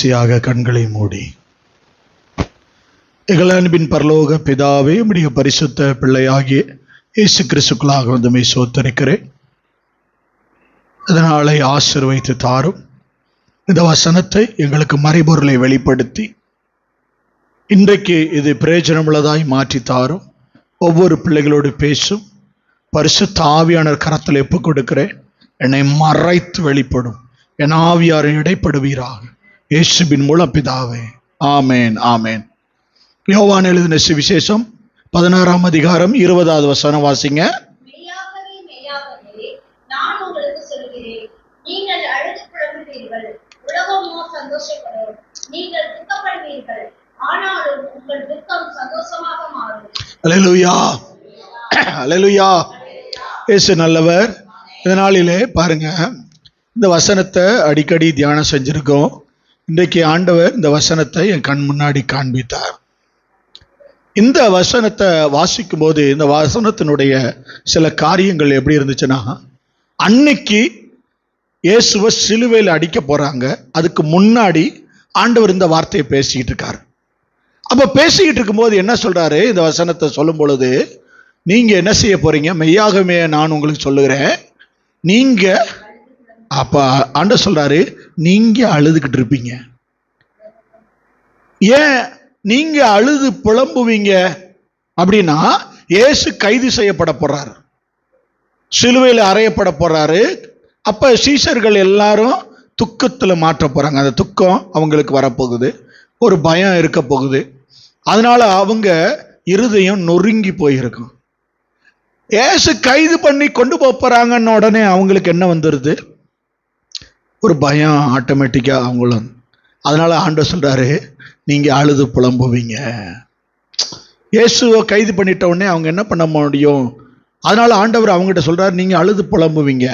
கண்களை மூடி, எங்கள் அன்பின் பரலோக பிதாவே, உம்முடைய பரிசுத்த பிள்ளையாகிய இயேசு கிறிஸ்துக்குள்ளாக வந்து சோத்தரிக்கிறேன். இதனாலே ஆசீர்வதித்து தாரும். இந்த வசனத்தை எங்களுக்கு மறைபொருளை வெளிப்படுத்தி இன்றைக்கு இது பிரயோஜனமுள்ளதாய் மாற்றி தாரும். ஒவ்வொரு பிள்ளைகளோடு பேசும் பரிசுத்த ஆவியானவர் கரத்தில் ஒப்புக் கொடுக்கிறேன். என்னை மறைத்து வெளிப்படும், என் ஆவியாரை இடைப்படுவீராக, இயேசுவின் மூலம் பிதாவே, ஆமேன் ஆமேன். யோவான் எழுதின சுவிசேஷம் 16ஆம் அதிகாரம் 20வது வசனம் வாசிங்க. நான் உங்களுக்கு சொல்கிறேன், நீங்கள் அழுது புலம்புவீர்கள், உலகமோ சந்தோஷப்படும். நீங்கள் துக்கப்படுவீர்கள், ஆனாலும் உங்கள் துக்கம் சந்தோஷமாக மாறும். அல்லேலூயா, அல்லேலூயா. இயேசு நல்லவர். இதனாலே பாருங்க, இந்த வசனத்தை அடிக்கடி தியானம் செஞ்சிருக்கோம். இன்றைக்கு ஆண்டவர் இந்த வசனத்தை என் கண் முன்னாடி காண்பித்தார். இந்த வசனத்தை வாசிக்கும் போது இந்த வசனத்தினுடைய சில காரியங்கள் எப்படி இருந்துச்சுன்னா, அன்னைக்கு இயேசுவை சிலுவையில் அடிக்க போறாங்க. அதுக்கு முன்னாடி ஆண்டவர் இந்த வார்த்தையை பேசிக்கிட்டு இருக்காரு. அப்ப பேசிக்கிட்டு இருக்கும்போது என்ன சொல்றாரு, இந்த வசனத்தை சொல்லும் பொழுது, நீங்க என்ன செய்ய போறீங்க, மெய்யாகவே நான் உங்களுக்கு சொல்லுகிறேன், நீங்க அப்ப ஆண்டவர் சொல்றாரு, நீங்க அழுதுகிட்டு இருப்பீங்க. ஏன் நீங்க அழுது புலம்புவீங்க அப்படின்னா, இயேசு கைது செய்யப்பட போறாரு, சிலுவையில் அறையப்பட போறாரு. அப்ப சீஷர்கள் எல்லாரும் துக்கத்துல மாற்ற போறாங்க. அந்த துக்கம் அவங்களுக்கு வரப்போகுது, ஒரு பயம் இருக்க போகுது. அதனால அவங்க இருதயம் நொறுங்கி போயிருக்கும். இயேசு கைது பண்ணி கொண்டு போறாங்கன்னு உடனே அவங்களுக்கு என்ன வந்துருது, ஒரு பயம் ஆட்டோமேட்டிக்கா அவங்களும். அதனால ஆண்டவர் சொல்றாரு, நீங்க அழுது புலம்புவீங்க. இயேசுவை கைது பண்ணிட்ட உடனே அவங்க என்ன பண்ண முடியும்? அதனால ஆண்டவர் அவங்ககிட்ட சொல்றாரு, நீங்க அழுது புலம்புவீங்க.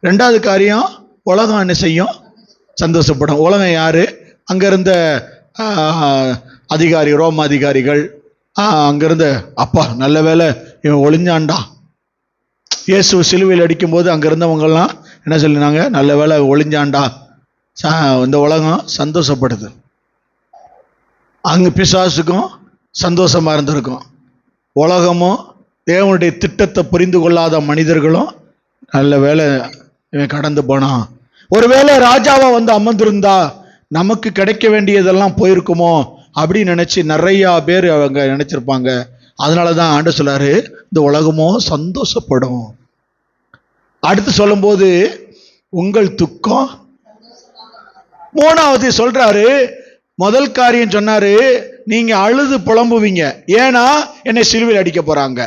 ரெண்டாவது காரியம், உலகம் என்ன செய்யும், சந்தோஷப்படும். உலகம் யாரு? அங்க இருந்த அதிகாரி, ரோம அதிகாரிகள், அங்கிருந்த அப்பா நல்ல வேலை இவன் ஒளிஞ்சான்டா. இயேசு சிலுவையில் அடிக்கும் போது அங்க இருந்தவங்கெல்லாம் என்ன சொல்லினாங்க, நல்ல வேலை ஒளிஞ்சான்டா. இந்த உலகம் சந்தோஷப்படுது. அங்க பிசாசுக்கும் சந்தோஷமா இருந்திருக்கும். உலகமும் தேவனுடைய திட்டத்தை புரிந்து கொள்ளாத மனிதர்களும் நல்ல வேலை இவன் கடந்து போனான். ஒருவேளை ராஜாவா வந்து அமர்ந்திருந்தா நமக்கு கிடைக்க வேண்டியதெல்லாம் போயிருக்குமோ அப்படின்னு நினைச்சு நிறைய பேர் அவங்க நினைச்சிருப்பாங்க. அதனாலதான் ஆண்டவர் சொல்றாரு, இந்த உலகமோ சந்தோஷப்படும். அடுத்து சொல்லும் போது, உங்கள் துக்கம். மூணாவது சொல்றாரு, முதல் காரியம் சொன்னாரு, நீங்க அழுது புலம்புவீங்க, ஏன்னா என்னை சிலுவையில் அடிக்க போறாங்க.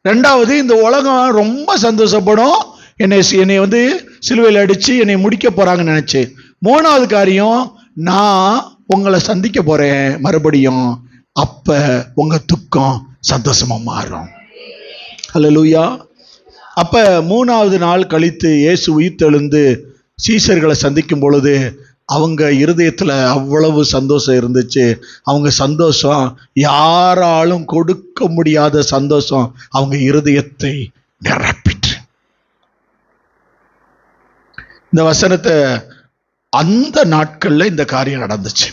ரெண்டாவது, இந்த உலகம் ரொம்ப சந்தோஷப்படும், என்னை வந்து சிலுவையில் அடிச்சு என்னை முடிக்க போறாங்கன்னு நினைச்சு. மூணாவது காரியம், நான் உங்களை சந்திக்க போறேன் மறுபடியும், அப்ப உங்க துக்கம் சந்தோஷமா மாறும். அல்லேலூயா. அப்ப மூணாவது நாள் கழித்து இயேசு உயிர்த்தெழுந்து சீஷர்களை சந்திக்கும் பொழுது அவங்க இருதயத்துல அவ்வளவு சந்தோஷம் இருந்துச்சு. அவங்க சந்தோஷம் யாராலும் கொடுக்க முடியாத சந்தோஷம் அவங்க இருதயத்தை நிரப்பிற்று. இந்த வசனத்தை அந்த நாட்கள்ல இந்த காரியம் நடந்துச்சு.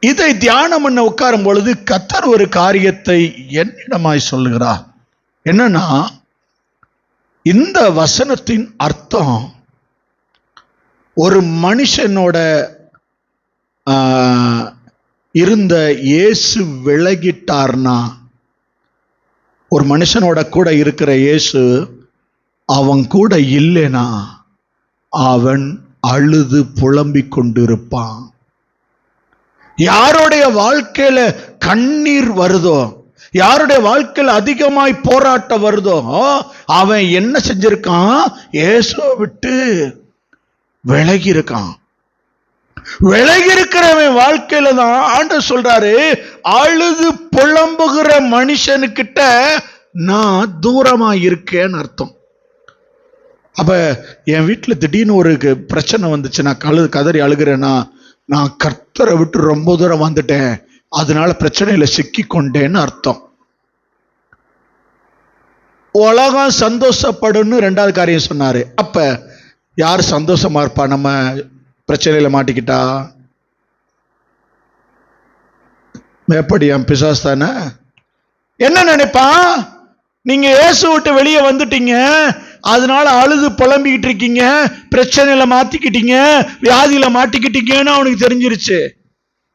இதை தியானம் பண்ண உட்காரும் பொழுது கர்த்தர் ஒரு காரியத்தை என்னிடமாய் சொல்லுகிறார். என்னன்னா, இந்த வசனத்தின் அர்த்தம், ஒரு மனுஷனோட இருந்த இயேசு விலகிட்டார்னா, ஒரு மனுஷனோட கூட இருக்கிற இயேசு அவன் கூட இல்லைனா அவன் அழுது புலம்பிக் கொண்டிருப்பான். யாருடைய வாழ்க்கையில கண்ணீர் வருதோ, யாருடைய வாழ்க்கையில் அதிகமாய் போராட்டம் வருதோ, அவன் என்ன செஞ்சிருக்கான், இயேசுவை விட்டு விலகி இருக்கான். விலகி இருக்கிறவன் வாழ்க்கையில தான் ஆண்டவர் சொல்றாரு, அழுது புலம்புகிற மனுஷனுக்கிட்ட நான் தூரமா இருக்கேன்னு அர்த்தம். அப்ப என் வீட்டுல திடீர்னு ஒரு பிரச்சனை வந்துச்சு, நான் கதறி அழுகிறேன்னா, நான் கர்த்தரை விட்டு ரொம்ப தூரம் வந்துட்டேன், அதனால பிரச்சனையில சிக்கி கொண்டேன்னு அர்த்தம். உலகம் சந்தோஷப்படும் ரெண்டாவது காரியம் சொன்னாரு. அப்ப யார் சந்தோஷமா இருப்பா? நம்ம பிரச்சனையில மாட்டிக்கிட்டா எப்படி என் பிசாசு தானே? என்ன நினைப்பான்? நீங்க இயேசு விட்டு வெளியே வந்துட்டீங்க, அதனால அழுது புலம்பிக்கிட்டு இருக்கீங்க, பிரச்சனையில மாட்டிக்கிட்டீங்க, வியாதியில மாட்டிக்கிட்டீங்கன்னு அவனுக்கு தெரிஞ்சிருச்சு.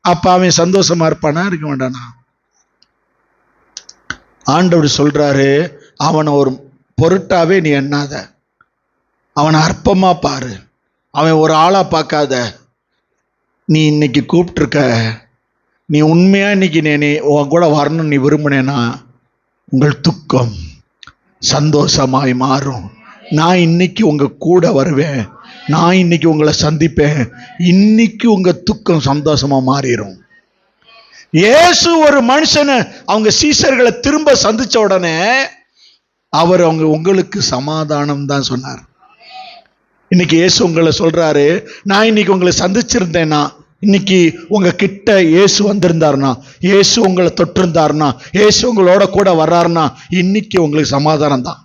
அப்ப அவன் சந்தோஷமா இருப்பானா? இருக்க வேண்டானா? ஆண்டவர் சொல்றாரு, அவனை ஒரு பொருட்டாவே நீ எண்ணாத, அவனை அற்பமா பாரு, அவன் ஒரு ஆளா பார்க்காத. நீ இன்னைக்கு கூப்பிட்டுருக்க, நீ உண்மையா இன்னைக்கு நீ உன் கூட வரணும் நீ விரும்பினேன்னா உங்கள் துக்கம் சந்தோஷமாய் மாறும். நான் இன்னைக்கு உங்க கூட வருவேன், நான் இன்னைக்கு உங்களை சந்திப்பேன், இன்னைக்கு உங்க துக்கம் சந்தோஷமா மாறிடும். இயேசு ஒரு மனுஷனை அவங்க சீஷர்களை திரும்ப சந்திச்ச உடனே அவர் உங்களுக்கு சமாதானம் தான் சொன்னார். இன்னைக்கு இயேசு உங்களை சொல்றாரு, நான் இன்னைக்கு உங்களை சந்திச்சிருந்தேன்னா, இன்னைக்கு உங்க கிட்ட இயேசு வந்திருந்தாருன்னா, இயேசு உங்களை தொட்டிருந்தாருன்னா, இயேசு உங்களோட கூட வர்றாருன்னா, இன்னைக்கு உங்களுக்கு சமாதானம் தான்.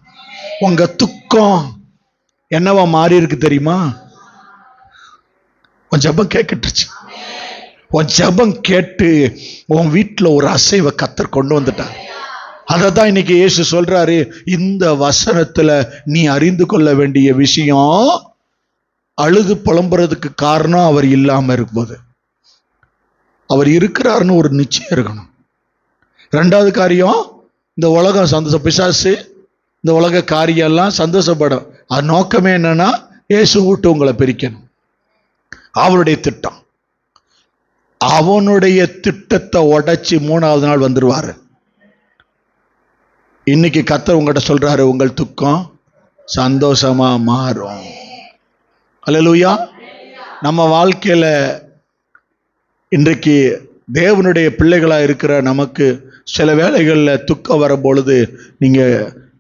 உங்க துக்கம் என்னவா மாறி இருக்கு தெரியுமா? உன் ஜெபம் கேட்டுச்சு. உன் ஜெபம் கேட்டு உன் வீட்டில் ஒரு அசைவை கர்த்தர் கொண்டு வந்துட்டார். அதை தான் இன்னைக்கு இயேசு சொல்றாரு, இந்த வசனத்துல நீ அறிந்து கொள்ள வேண்டிய விஷயம், அழுது புலம்புறதுக்கு காரணம் அவர் இல்லாம இருக்கும்போது, அவர் இருக்கிறாருன்னு ஒரு நிச்சயம் இருக்கணும். ரெண்டாவது காரியம், இந்த உலகம் சந்தோஷம், பிசாசு இந்த உலக காரியம் எல்லாம் சந்தோஷப்படும். அது நோக்கமே என்னன்னா, இயேசு விட்டு உங்களை பிரிக்கணும். அவருடைய திட்டம், அவனுடைய திட்டத்தை உடைச்சு 3வது நாள் வந்துருவாரு. இன்னைக்கு கர்த்தர் உங்கள்கிட்ட சொல்றாரு, உங்கள் துக்கம் சந்தோஷமா மாறும். அல்லேலூயா. நம்ம வாழ்க்கையில இன்றைக்கு தேவனுடைய பிள்ளைகளா இருக்கிற நமக்கு சில வேளைகளில் துக்கம் வரும் பொழுது, நீங்க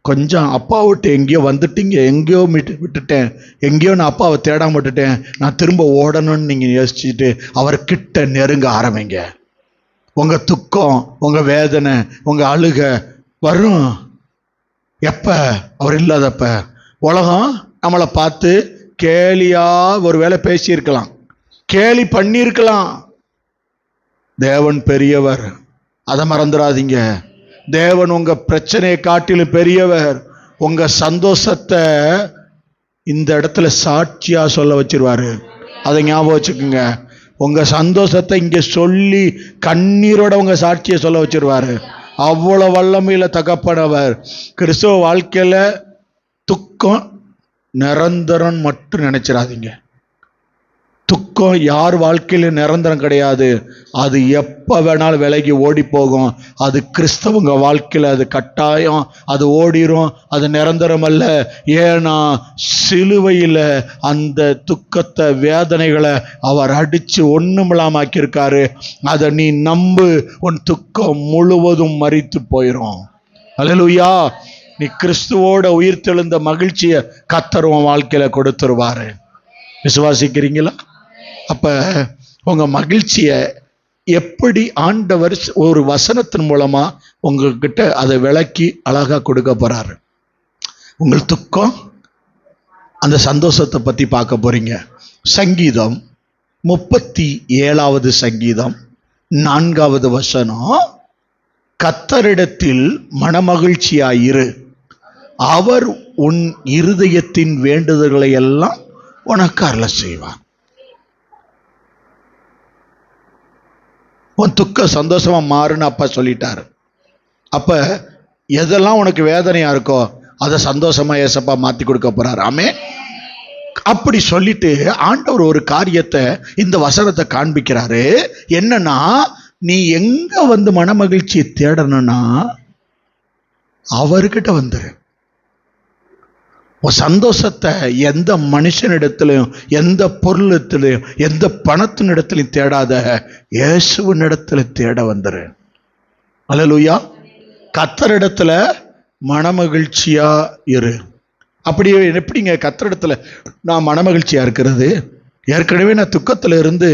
கொஞ்சம் அப்பா விட்டு எங்கேயோ வந்துட்டீங்க, எங்கேயோ விட்டுட்டேன், எங்கேயோ நான் அப்பாவை தேடாம விட்டுட்டேன், நான் திரும்ப ஓடணும்னு நீங்க யோசிச்சுட்டு அவர்கிட்ட நெருங்க ஆரம்பிங்க. உங்க துக்கம், உங்க வேதனை, உங்க அழுக வரும் எப்ப? அவர் இல்லாதப்ப. உலகம் நம்மளை பார்த்து கேலியா ஒரு வேளை பேசியிருக்கலாம், கேலி பண்ணியிருக்கலாம். தேவன் பெரியவர், அதை மறந்துடாதீங்க. தேவன் உங்க பிரச்சனையை காட்டிலும் பெரியவர். உங்க சந்தோஷத்தை இந்த இடத்துல சாட்சியா சொல்ல வச்சிருவாரு. அதை ஞாபகம் வச்சுக்கோங்க. உங்க சந்தோஷத்தை இங்க சொல்லி கண்ணீரோட உங்க சாட்சியை சொல்ல வச்சிருவாரு. அவ்வளவு வல்லமையில தகப்பனவர். கிறிஸ்துவ வாழ்க்கையில துக்கம் நிரந்தரம் மட்டும் நினைச்சிடாதீங்க. துக்கம் யார் வாழ்க்கையில நிரந்தரம் கிடையாது. அது எப்ப வேணாலும் விலகி ஓடி போகும். அது கிறிஸ்தவங்க வாழ்க்கையில அது கட்டாயம், அது ஓடிரும், அது நிரந்தரம் அல்ல. ஏன்னா சிலுவையில அந்த துக்கத்தை, வேதனைகளை அவர் அடிச்சு ஒண்ணுமில்லாம ஆக்கியிருக்காரு. அதை நீ நம்பு, உன் துக்கம் முழுவதும் மரித்து போயிரும். அல்லேலூயா. நீ கிறிஸ்துவோட உயிர்த்தெழுந்த மகிழ்ச்சியை கர்த்தர் உன் வாழ்க்கையில கொடுத்துருவாரு. விசுவாசிக்கிறீங்களா? அப்ப உங்க மகிழ்ச்சியை எப்படி ஆண்டவர் ஒரு வசனத்தின் மூலமா உங்ககிட்ட அதை விளக்கி அழகா கொடுக்க போறாரு. உங்கள் துக்கம், அந்த சந்தோஷத்தை பத்தி பார்க்க போறீங்க. சங்கீதம் 37வது சங்கீதம் 4வது வசனம், கர்த்தரிடத்தில் மனமகிழ்ச்சியாயிரு, அவர் உன் இருதயத்தின் வேண்டுதல்களை எல்லாம் உனக்கு அருள செய்வார். உன் துக்கம் சந்தோஷமா மாறுன்னு அப்பா சொல்லிட்டாரு. அப்ப எதெல்லாம் உனக்கு வேதனையா இருக்கோ அதை சந்தோஷமா ஏசப்பா மாத்தி கொடுக்க போறாரு. ஆமென். அப்படி சொல்லிட்டு ஆண்டவர் ஒரு காரியத்தை, இந்த வசனத்தை காண்பிக்கிறாரு. என்னன்னா, நீ எங்க மனமகிழ்ச்சியை தேடணும்னா அவர்கிட்ட வந்துரு. உன் சந்தோஷத்தை எந்த மனுஷனிடத்திலையும், எந்த பொருளிடத்திலையும், எந்த பணத்தினிடத்திலையும் தேடாத, இயேசுவின் இடத்துல தேட வந்துரு. அல்லேலூயா. கர்த்தரிடத்துல மனமகிழ்ச்சியா இரு. அப்படியே எப்படிங்க கர்த்தரிடத்துல நான் மனமகிழ்ச்சியா இருக்கிறது? ஏற்கனவே நான் துக்கத்துல இருந்து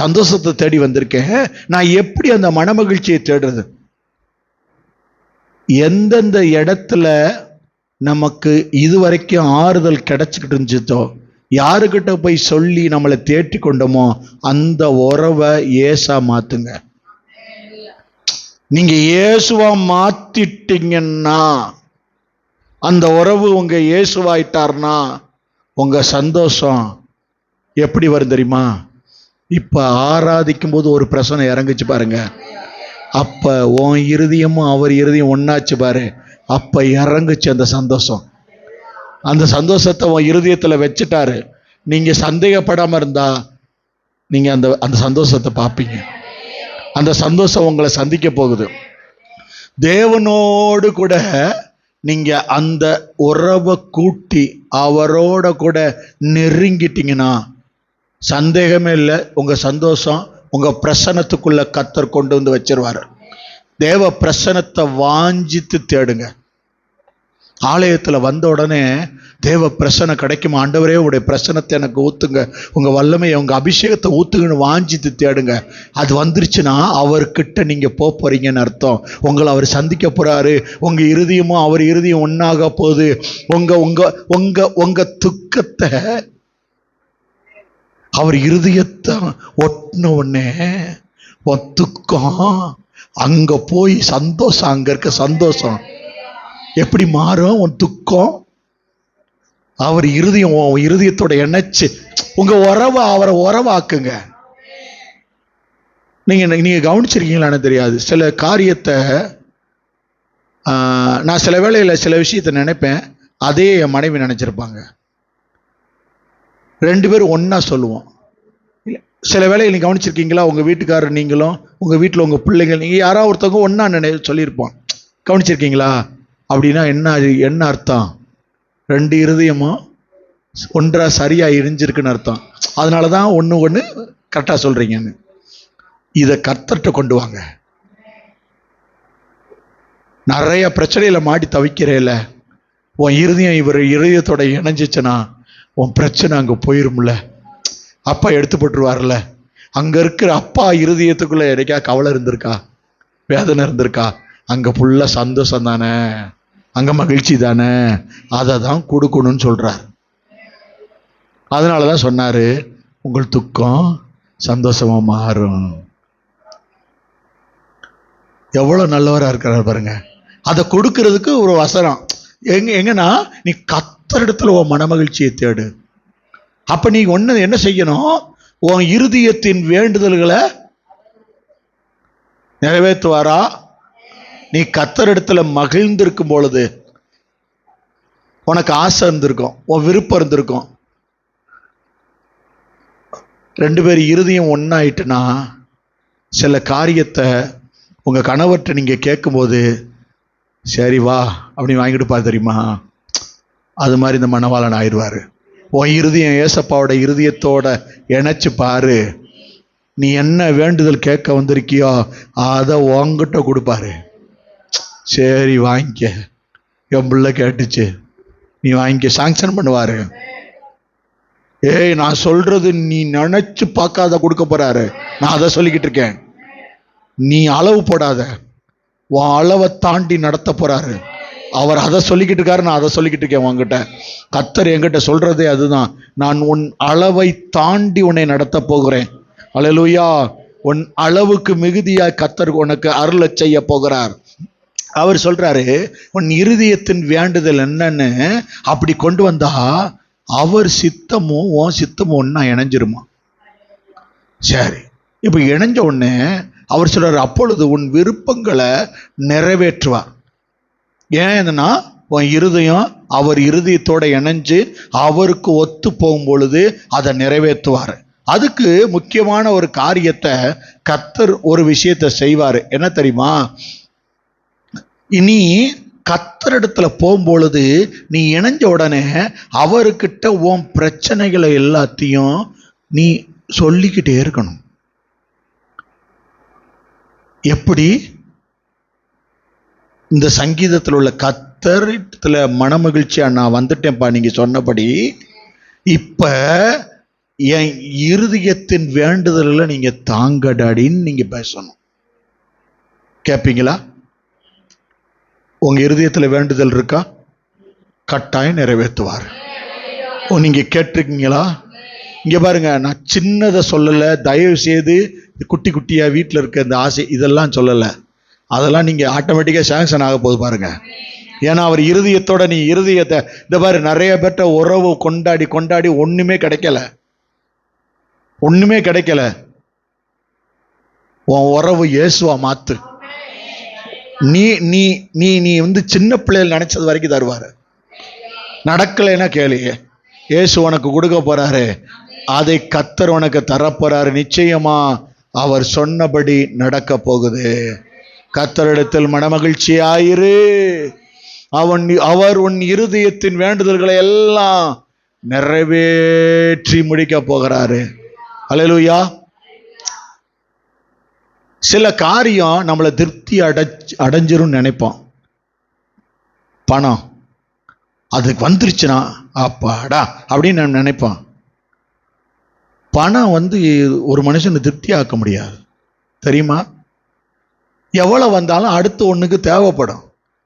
சந்தோஷத்தை தேடி வந்திருக்கேன். நான் எப்படி அந்த மனமகிழ்ச்சியை தேடுறது? எந்தெந்த இடத்துல நமக்கு இதுவரைக்கும் ஆறுதல் கிடைச்சிக்கிட்டு இருந்துச்சோ யாருக்கிட்ட போய் சொல்லி நம்மளை தேற்றி கொண்டோமோ அந்த உறவை ஏசா மாத்துங்க. நீங்க இயேசுவா மாத்திட்டீங்கன்னா, அந்த உறவு உங்க இயேசுவாயிட்டார்னா உங்க சந்தோஷம் எப்படி வரும் தெரியுமா? இப்ப ஆராதிக்கும் போது ஒரு பிரச்சனை இறங்குச்சு பாருங்க, அப்ப உன் இருதயமும் அவர் இருதயம் ஒன்னாச்சு பாரு, அப்ப இறங்குச்சு அந்த சந்தோஷம். அந்த சந்தோஷத்தை உன் இருதயத்துல வச்சுட்டாரு. நீங்க சந்தேகப்படாம இருந்தா நீங்க அந்த அந்த சந்தோஷத்தை பார்ப்பீங்க. அந்த சந்தோஷம் உங்களை சந்திக்க போகுது. தேவனோடு கூட நீங்க அந்த உறவை கூட்டி அவரோட கூட நெருங்கிட்டீங்கன்னா சந்தேகமே இல்லை, உங்க சந்தோஷம் உங்க பிரசன்னத்துக்குள்ள கர்த்தர் கொண்டு வந்து வச்சிருவாரு. தேவ பிரசன்னத்தை வாஞ்சித்து தேடுங்க. ஆலயத்தில் வந்த உடனே தேவ பிரசனம் கிடைக்கும். ஆண்டவரே உடைய பிரசனத்தை எனக்கு ஊத்துங்க, உங்க வல்லமையை உங்க அபிஷேகத்தை ஊத்துங்கன்னு வாஞ்சித்து தேடுங்க. அது வந்துருச்சுன்னா அவர்கிட்ட நீங்க போறீங்கன்னு அர்த்தம். உங்களை அவர் சந்திக்க போறாரு. உங்க இருதயமும் அவர் இருதயம் ஒன்னாக போகுது. உங்க உங்க உங்க உங்க துக்கத்தை அவர் இருதயத்தை ஒட்டின உடனே உன் துக்கம் அங்க போய் சந்தோஷம், அங்க இருக்க சந்தோஷம் எப்படி மாறும்? உன் துக்கம் அவர் இருதயம் இருதயத்தோட இணைச்சு உங்க உறவை அவரை உறவாக்குங்க. நீங்க கவனிச்சிருக்கீங்களான்னு தெரியாது, சில காரியத்தை நான் சில வேளையில் சில விஷயத்தை நினைப்பேன், அதே என் மனைவி நினைச்சிருப்பாங்க. ரெண்டு பேரும் ஒன்னா சொல்லுவோம். சில வேளையில் நீங்க கவனிச்சிருக்கீங்களா? உங்க வீட்டுக்காரர் நீங்களும் உங்க வீட்டில் உங்க பிள்ளைங்க நீங்க யாராவது ஒருத்தவங்க ஒன்னா சொல்லியிருப்போம். கவனிச்சிருக்கீங்களா? அப்படின்னா என்ன அர்த்தம்? ரெண்டு இருதயமும் ஒன்றா சரியா இணைஞ்சிருக்குன்னு அர்த்தம். அதனாலதான் ஒண்ணு கரெக்டா சொல்றீங்கன்னு. இதை கர்த்தர்ட்ட கொண்டு வாங்க. நிறைய பிரச்சனையில மாட்டி தவிக்கிறேல, உன் இருதயம் இவர் இருதயத்தோட இணைஞ்சிச்சுன்னா உன் பிரச்சனை அங்க போயிரும்ல. அப்பா எடுத்து போட்டுருவார்ல. அங்க இருக்கிற அப்பா இருதயத்துக்குள்ள எனக்கா கவலை இருந்திருக்கா, வேதனை இருந்திருக்கா? அங்க ஃபுல்லா சந்தோஷம் தானே, அங்க மகிழ்ச்சி தானே, அதை தான் கொடுக்கணும்னு சொல்றார். அதனாலதான் சொன்னாரு, உங்கள் துக்கம் சந்தோஷமா மாறும். எவ்வளவு நல்லவரா இருக்கிறார் பாருங்க. அதை கொடுக்கறதுக்கு ஒரு வசனம் எங்கன்னா, நீ கர்த்தரிடத்துல உன் மனமகிழ்ச்சியை தேடு. அப்ப நீ ஒண்ணு என்ன செய்யணும்? உன் இருதயத்தின் வேண்டுதல்களை நிறைவேற்றுவாரா? நீ கர்த்தரிடத்துல மகிழ்ந்திருக்கும் பொழுது உனக்கு ஆசை இருந்திருக்கும், உன் விருப்பம் இருந்திருக்கும். ரெண்டு பேர் இருதயம் ஒன்னாயிட்டுனா சில காரியத்தை உங்க கணவர்கிட்ட நீங்க கேட்கும்போது, சரி வா அப்படின்னு வாங்கிட்டு பா தெரியுமா, அது மாதிரி இந்த மணவாளன் ஆயிடுவாரு. உன் இருதயம் ஏசப்பாவோட இருதயத்தோட இணைச்சு பாரு. நீ என்ன வேண்டுதல் கேட்க வந்திருக்கியோ அதை உன்கிட்ட கொடுப்பாரு. சரி வாங்கிக்க, என் பிள்ளை கேட்டுச்சு, நீ வாங்கிக்க, சாங்ஷன் பண்ணுவாரு. ஏய் நான் சொல்றது நீ நினைச்சு பார்க்காத கொடுக்க போறாரு. நான் அதை சொல்லிக்கிட்டு இருக்கேன். நீ அளவு போடாத, உன் அளவை தாண்டி நடத்த போறாரு. அவர் அதை சொல்லிக்கிட்டு இருக்காரு, நான் அதை சொல்லிக்கிட்டு இருக்கேன் உன்கிட்ட. கர்த்தர் என்கிட்ட சொல்றதே அதுதான். நான் உன் அளவை தாண்டி உன்னை நடத்த போகிறேன். அல்லேலூயா. உன் அளவுக்கு மிகுதியாய் கர்த்தர் உனக்கு அருளை செய்ய போகிறார். அவர் சொல்றாரு, உன் இருதயத்தின் வேண்டுதல் என்னன்னு அப்படி கொண்டு வந்தா அவர் சித்தமும் உன் சித்தமும் ஒன்னா இணைஞ்சிருமா. சரி, இப்ப இணைஞ்ச உடனே அவர் சொல்றாரு, அப்பொழுது உன் விருப்பங்களை நிறைவேற்றுவார். ஏன்னா உன் இருதயம் அவர் இருதயத்தோட இணைஞ்சு அவருக்கு ஒத்து போகும் பொழுது அதை நிறைவேற்றுவார். அதுக்கு முக்கியமான ஒரு காரியத்தை கர்த்தர் ஒரு விஷயத்தை செய்வாரு. என்ன தெரியுமா? இனி கர்த்தரிடத்துல போகும்பொழுது நீ இணைஞ்ச உடனே அவர்கிட்ட உன் பிரச்சனைகளை எல்லாத்தையும் நீ சொல்லிக்கிட்டே இருக்கணும். எப்படி? இந்த சங்கீதத்தில் உள்ள கர்த்தரிடத்துல மனமகிழ்ச்சியா நான் வந்துட்டேன்ப்பா நீங்க சொன்னபடி, இப்ப என் இருதயத்தின் வேண்டுதல்ல நீங்க தாங்கடாடின்னு நீங்க பேசணும். கேட்பீங்களா? உங்க இருதயத்துல வேண்டுதல் இருக்கா? கட்டாயம் நிறைவேற்றுவார். நீங்க கேட்டிருக்கீங்களா? இங்க பாருங்க, நான் சின்னதை சொல்லலை, தயவு செய்து குட்டி குட்டியா வீட்டில் இருக்க இந்த ஆசை இதெல்லாம் சொல்லலை. அதெல்லாம் நீங்க ஆட்டோமேட்டிக்கா சாங்ஷன் ஆக போகுது பாருங்க. ஏன்னா அவர் இருதயத்தோட நீ இருதயத்தை இந்த பாரு, நிறைய பேர்ட்ட உறவு கொண்டாடி கொண்டாடி ஒண்ணுமே கிடைக்கல, ஒண்ணுமே கிடைக்கல. உன் உறவு இயேசுவா மாத்து. நீ நீ நீ நீ சின்ன பிள்ளைகள் நினைச்சது வரைக்கும் தருவாரு. நடக்கலைன்னா கேளு, இயேசு உனக்கு கொடுக்க போறாரு, அதை கர்த்தர் உனக்கு தரப்போறாரு. நிச்சயமா அவர் சொன்னபடி நடக்க போகுது. கர்த்தரிடத்தில் மனமகிழ்ச்சியாயிரு. அவர் உன் இருதயத்தின் வேண்டுதல்களை எல்லாம் நிறைவேற்றி முடிக்க போகிறாரு. அல்லேலூயா. சில காரியம் நம்மளை திருப்தி அடைஞ்சிரும் நினைப்போம். பணம் அதுக்கு வந்துருச்சுன்னா அப்பாடா அப்படின்னு நான் நினைப்போம். பணம் ஒரு மனுஷனை திருப்தி ஆக்க முடியாது, தெரியுமா? எவ்வளவு வந்தாலும் அடுத்து ஒண்ணுக்கு தேவைப்படும்,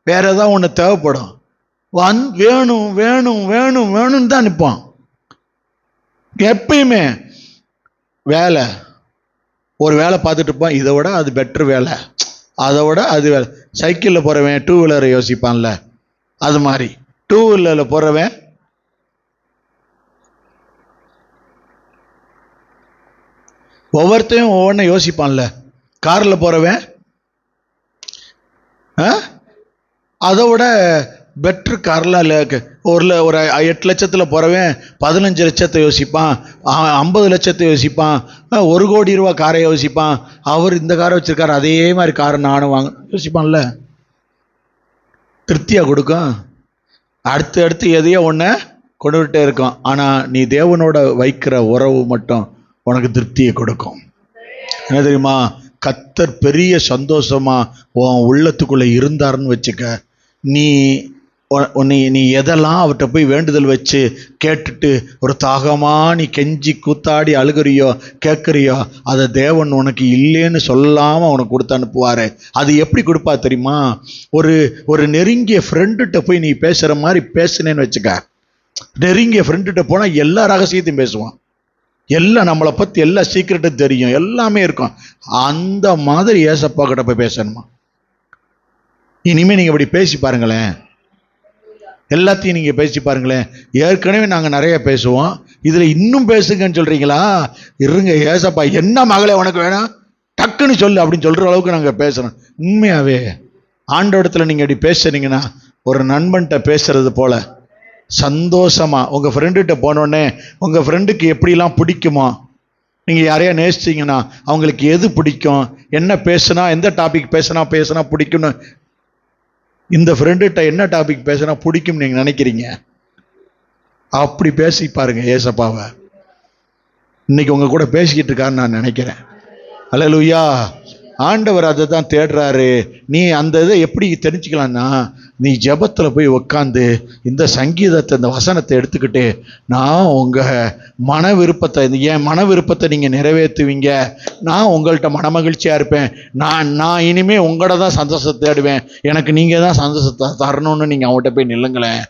வேற ஏதாவது ஒண்ணு தேவைப்படும். வேணும் வேணும் வேணும் வேணும்னு தான் நிற்பான் எப்பயுமே. வேலை, ஒரு வேலை பார்த்துட்டு இருப்பான், இதை விட அது பெட்டர் வேலை, அதை விட அது வேலை. சைக்கிளில் போறவன் டூ வீலரை யோசிப்பான்ல, அது மாதிரி டூ வீலரில் போறவன் ஒவ்வொருத்தையும் ஒவ்வொன்றும் யோசிப்பான்ல. காரில் போறவன் அதை விட பெட்ரு கார்லாம் இல்லை, ஒரு 8 லட்சத்தில் போறவன் 15 லட்சத்தை யோசிப்பான், 50 லட்சத்தை யோசிப்பான், 1 கோடி ரூபா காரை யோசிப்பான். அவர் இந்த காரை வச்சிருக்காரு, அதே மாதிரி காரை நானும் வாங்க யோசிப்பான்ல. திருப்தியாக கொடுக்கும், அடுத்து அடுத்து எதையோ ஒன்று கொண்டுகிட்டே இருக்கும். ஆனால் நீ தேவனோட வைக்கிற உறவு மட்டும் உனக்கு திருப்தியை கொடுக்கும். என்ன தெரியுமா? கர்த்தர் பெரிய சந்தோஷமா உன் உள்ளத்துக்குள்ள இருந்தாருன்னு வச்சுக்க, நீ நீ எதெல்லாம் அவர்கிட்ட போய் வேண்டுதல் வச்சு கேட்டுட்டு ஒரு தாகமா நீ கெஞ்சி கூத்தாடி அழுகிறியோ கேட்குறியோ, அதை தேவன் உனக்கு இல்லைன்னு சொல்லாம உனக்கு கொடுத்து அனுப்புவாரு. அது எப்படி கொடுப்பா தெரியுமா? ஒரு நெருங்கிய ஃப்ரெண்டுகிட்ட போய் நீ பேசுற மாதிரி பேசுனேன்னு வச்சுக்க. நெருங்கிய ஃப்ரெண்டுகிட்ட போனா எல்லா ரகசியத்தையும் பேசுவான், எல்லாம் நம்மளை பத்தி எல்லா சீக்கிரட்டும் தெரியும், எல்லாமே இருக்கும். அந்த மாதிரி ஏசப்பா கிட்ட போய் பேசணுமா? இனிமே நீங்க இப்படி பேசி பாருங்களேன், எல்லாத்தையும் நீங்க பேசி பாருங்களேன். ஏற்கனவே நாங்க நிறைய பேசுவோம், இதுல இன்னும் பேசுங்கன்னு சொல்றீங்களா? இருங்க, ஏசப்பா என்ன மகளே உனக்கு வேணும் டக்குன்னு சொல்லு அப்படின்னு சொல்ற அளவுக்கு நாங்க பேசுறோம். உண்மையாவே ஆண்டவரத்துல நீங்க இப்படி பேசுறீங்கன்னா, ஒரு நண்பன்கிட்ட பேசுறது போல சந்தோஷமா உங்க ஃப்ரெண்டுகிட்ட போனோடனே உங்க ஃப்ரெண்டுக்கு எப்படிலாம் பிடிக்குமோ, நீங்க யாரையா நேசிச்சீங்கன்னா அவங்களுக்கு எது பிடிக்கும், என்ன பேசுனா, எந்த டாபிக் பேசினா பிடிக்கும்னு, இந்த ஃப்ரெண்டுகிட்ட என்ன டாபிக் பேசினா பிடிக்கும் நீங்க நினைக்கிறீங்க, அப்படி பேசி பாருங்க ஏசப்பாவை. இன்னைக்கு உங்க கூட பேசிக்கிட்டு இருக்காருன்னு நான் நினைக்கிறேன். அல்லேலூயா. ஆண்டவர் அதை தான் தேடுறாரு. நீ அந்த இதை எப்படி தெரிஞ்சுக்கலாம்னா, நீ ஜெபத்துல போய் உட்காந்து இந்த சங்கீதத்தை, இந்த வசனத்தை எடுத்துக்கிட்டு, நான் உங்க மன விருப்பத்தை, என் மன விருப்பத்தை நீங்க நிறைவேற்றுவீங்க, நான் உங்கள்கிட்ட மனமகிழ்ச்சியா இருப்பேன், நான் இனிமே உங்களோட தான் சந்தோஷத்தை தேடுவேன், எனக்கு நீங்க தான் சந்தோஷத்தை தரணும்னு நீங்க அவங்ககிட்ட போய் நில்லுங்களேன்.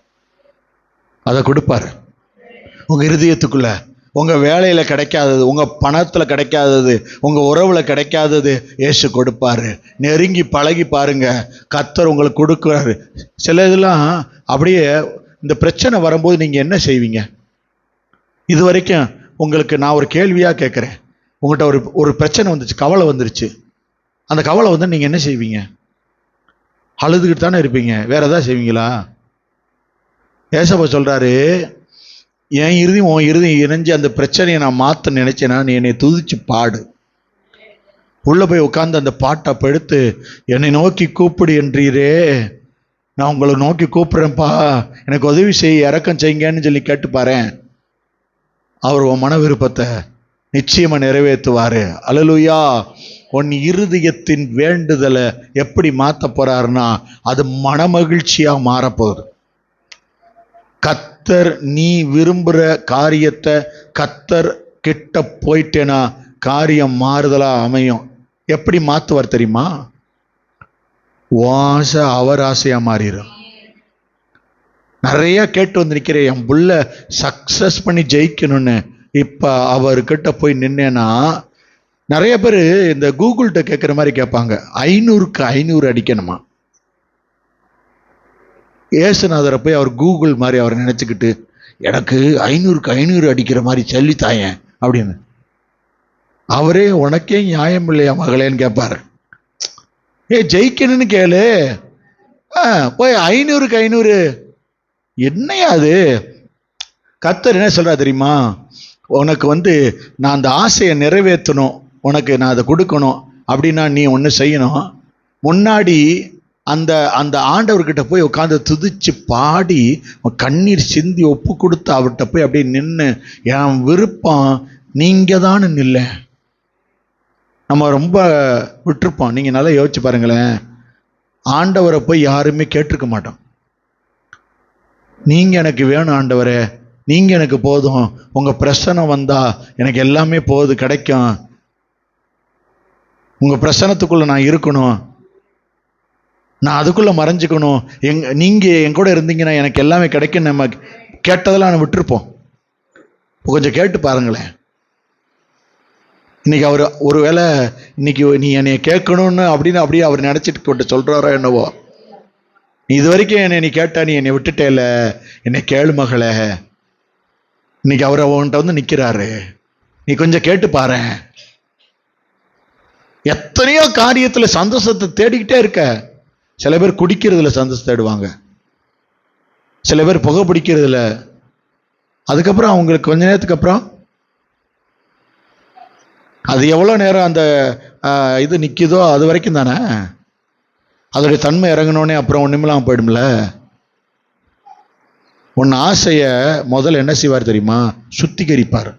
அதை கொடுப்பாரு உங்க இருதயத்துக்குள்ள. உங்க வேலையில கிடைக்காதது, உங்க பணத்துல கிடைக்காதது, உங்க உறவுல கிடைக்காதது இயேசு கொடுப்பாரு. நெருங்கி பழகி பாருங்க, கர்த்தர் உங்களுக்கு கொடுக்குறாரு. சில இதெல்லாம் அப்படியே இந்த பிரச்சனை வரும்போது நீங்க என்ன செய்வீங்க? இது வரைக்கும் உங்களுக்கு நான் ஒரு கேள்வியா கேட்கிறேன். உங்கள்கிட்ட ஒரு பிரச்சனை வந்துச்சு, கவலை வந்துருச்சு. அந்த கவலை நீங்க என்ன செய்வீங்க? அழுதுகிட்டு தானே இருப்பீங்க, வேற ஏதாவது செய்வீங்களா? ஏசப்பா சொல்றாரு, என் இறுதியும் உன் இறுதியும் இணைஞ்சு அந்த பிரச்சனையை நான் மாற்ற நினைச்சேன்னா நீ என்னை துதிச்சு பாடு. உள்ள போய் உட்காந்து அந்த பாட்டை அப்ப எடுத்து, என்னை நோக்கி கூப்பிடு என்றீரே, நான் உங்களை நோக்கி கூப்பிடுறேன்ப்பா, எனக்கு உதவி செய்ய, இறக்கம் செய்யுங்கன்னு சொல்லி கேட்டு பாரேன். அவர் உன் மன விருப்பத்தை நிச்சயமா நிறைவேற்றுவாரு. அல்லேலூயா. உன் இருதயத்தின் வேண்டுதலை எப்படி மாற்ற போறாருன்னா, அது மனமகிழ்ச்சியா மாறப்போகுது. கர்த்தர் நீ விரும்புகிற காரியத்தை கர்த்தர் கிட்ட போயிட்டேனா காரியம் மாறுதலா அமையும். எப்படி மாற்றுவார் தெரியுமா? ஆசை அவர் ஆசையா மாறிடும். நிறைய கேட்டு வந்து நிற்கிறேன், என் புள்ள சக்சஸ் பண்ணி ஜெயிக்கணும்னு. இப்போ அவர்கிட்ட போய் நின்னேன்னா நிறைய பேர் இந்த கூகுள்கிட்ட கேட்குற மாதிரி கேட்பாங்க, 500க்கு 500 அடிக்கணுமா. ஏசுநாதரை போய் அவர் கூகுள் மாதிரி அவர் நினச்சிக்கிட்டு எனக்கு 500க்கு 500 அடிக்கிற மாதிரி சொல்லித்தாயேன் அப்படின்னு. அவரே உனக்கே நியாயம் இல்லையா மகளேன்னு கேட்பாரு. ஜெயிக்கணும்னு கேளு, போய் 500க்கு 500 என்னையா அது. கர்த்தர் என்ன சொல்றா தெரியுமா, உனக்கு நான் அந்த ஆசையை நிறைவேற்றணும், உனக்கு நான் அதை கொடுக்கணும் அப்படின்னா நீ ஒன்று செய்யணும். முன்னாடி அந்த அந்த ஆண்டவர்கிட்ட போய் உட்காந்து துதிச்சு பாடி கண்ணீர் சிந்தி ஒப்பு கொடுத்து அவர்கிட்ட போய் அப்படியே நின்று என் விருப்பம் நீங்க தான் இல்லை. நம்ம ரொம்ப விட்டுருப்போம். நீங்கள் நல்லா யோசிச்சு பாருங்களேன், ஆண்டவரை போய் யாருமே கேட்டிருக்க மாட்டோம். நீங்கள் எனக்கு வேணும் ஆண்டவரே, நீங்கள் எனக்கு போதும், உங்கள் பிரசனம் வந்தால் எனக்கு எல்லாமே போகுது கிடைக்கும், உங்கள் பிரசனத்துக்குள்ளே நான் இருக்கணும், நான் அதுக்குள்ளே மறைஞ்சிக்கணும், நீங்கள் என் கூட இருந்தீங்கன்னா எனக்கு எல்லாமே கிடைக்கும். நம்ம கேட்டதெல்லாம் நான் விட்டுருப்போம். கொஞ்சம் கேட்டு பாருங்களேன். இன்னைக்கு அவர் ஒருவேளை இன்னைக்கு நீ என்னை கேட்கணும்னு அப்படின்னு அப்படியே அவர் நினச்சிட்டு கொண்டு சொல்கிறாரோ என்னவோ, இது வரைக்கும் என்னை நீ கேட்டா நீ என்னை விட்டுட்டேல, என்னை கேளு மகளே. இன்னைக்கு அவர் அவன்கிட்ட நிற்கிறாரு, நீ கொஞ்சம் கேட்டு பாரு. எத்தனையோ காரியத்தில் சந்தோஷத்தை தேடிக்கிட்டே இருக்க. சில பேர் குடிக்கிறதுல சந்தோஷம் தேடுவாங்க, சில பேர் புகை பிடிக்கிறதுல, அதுக்கப்புறம் அவங்களுக்கு கொஞ்ச நேரத்துக்கு அப்புறம் அது எவ்வளோ நேரம் அந்த இது நிற்கிதோ அது வரைக்கும் தானே, அதோடைய தன்மை இறங்கினோடனே அப்புறம் ஒன்றுமெல்லாம் போயிடும்ல. உன் ஆசையை முதல்ல என்ன செய்வார் தெரியுமா, சுத்திகரிப்பார்.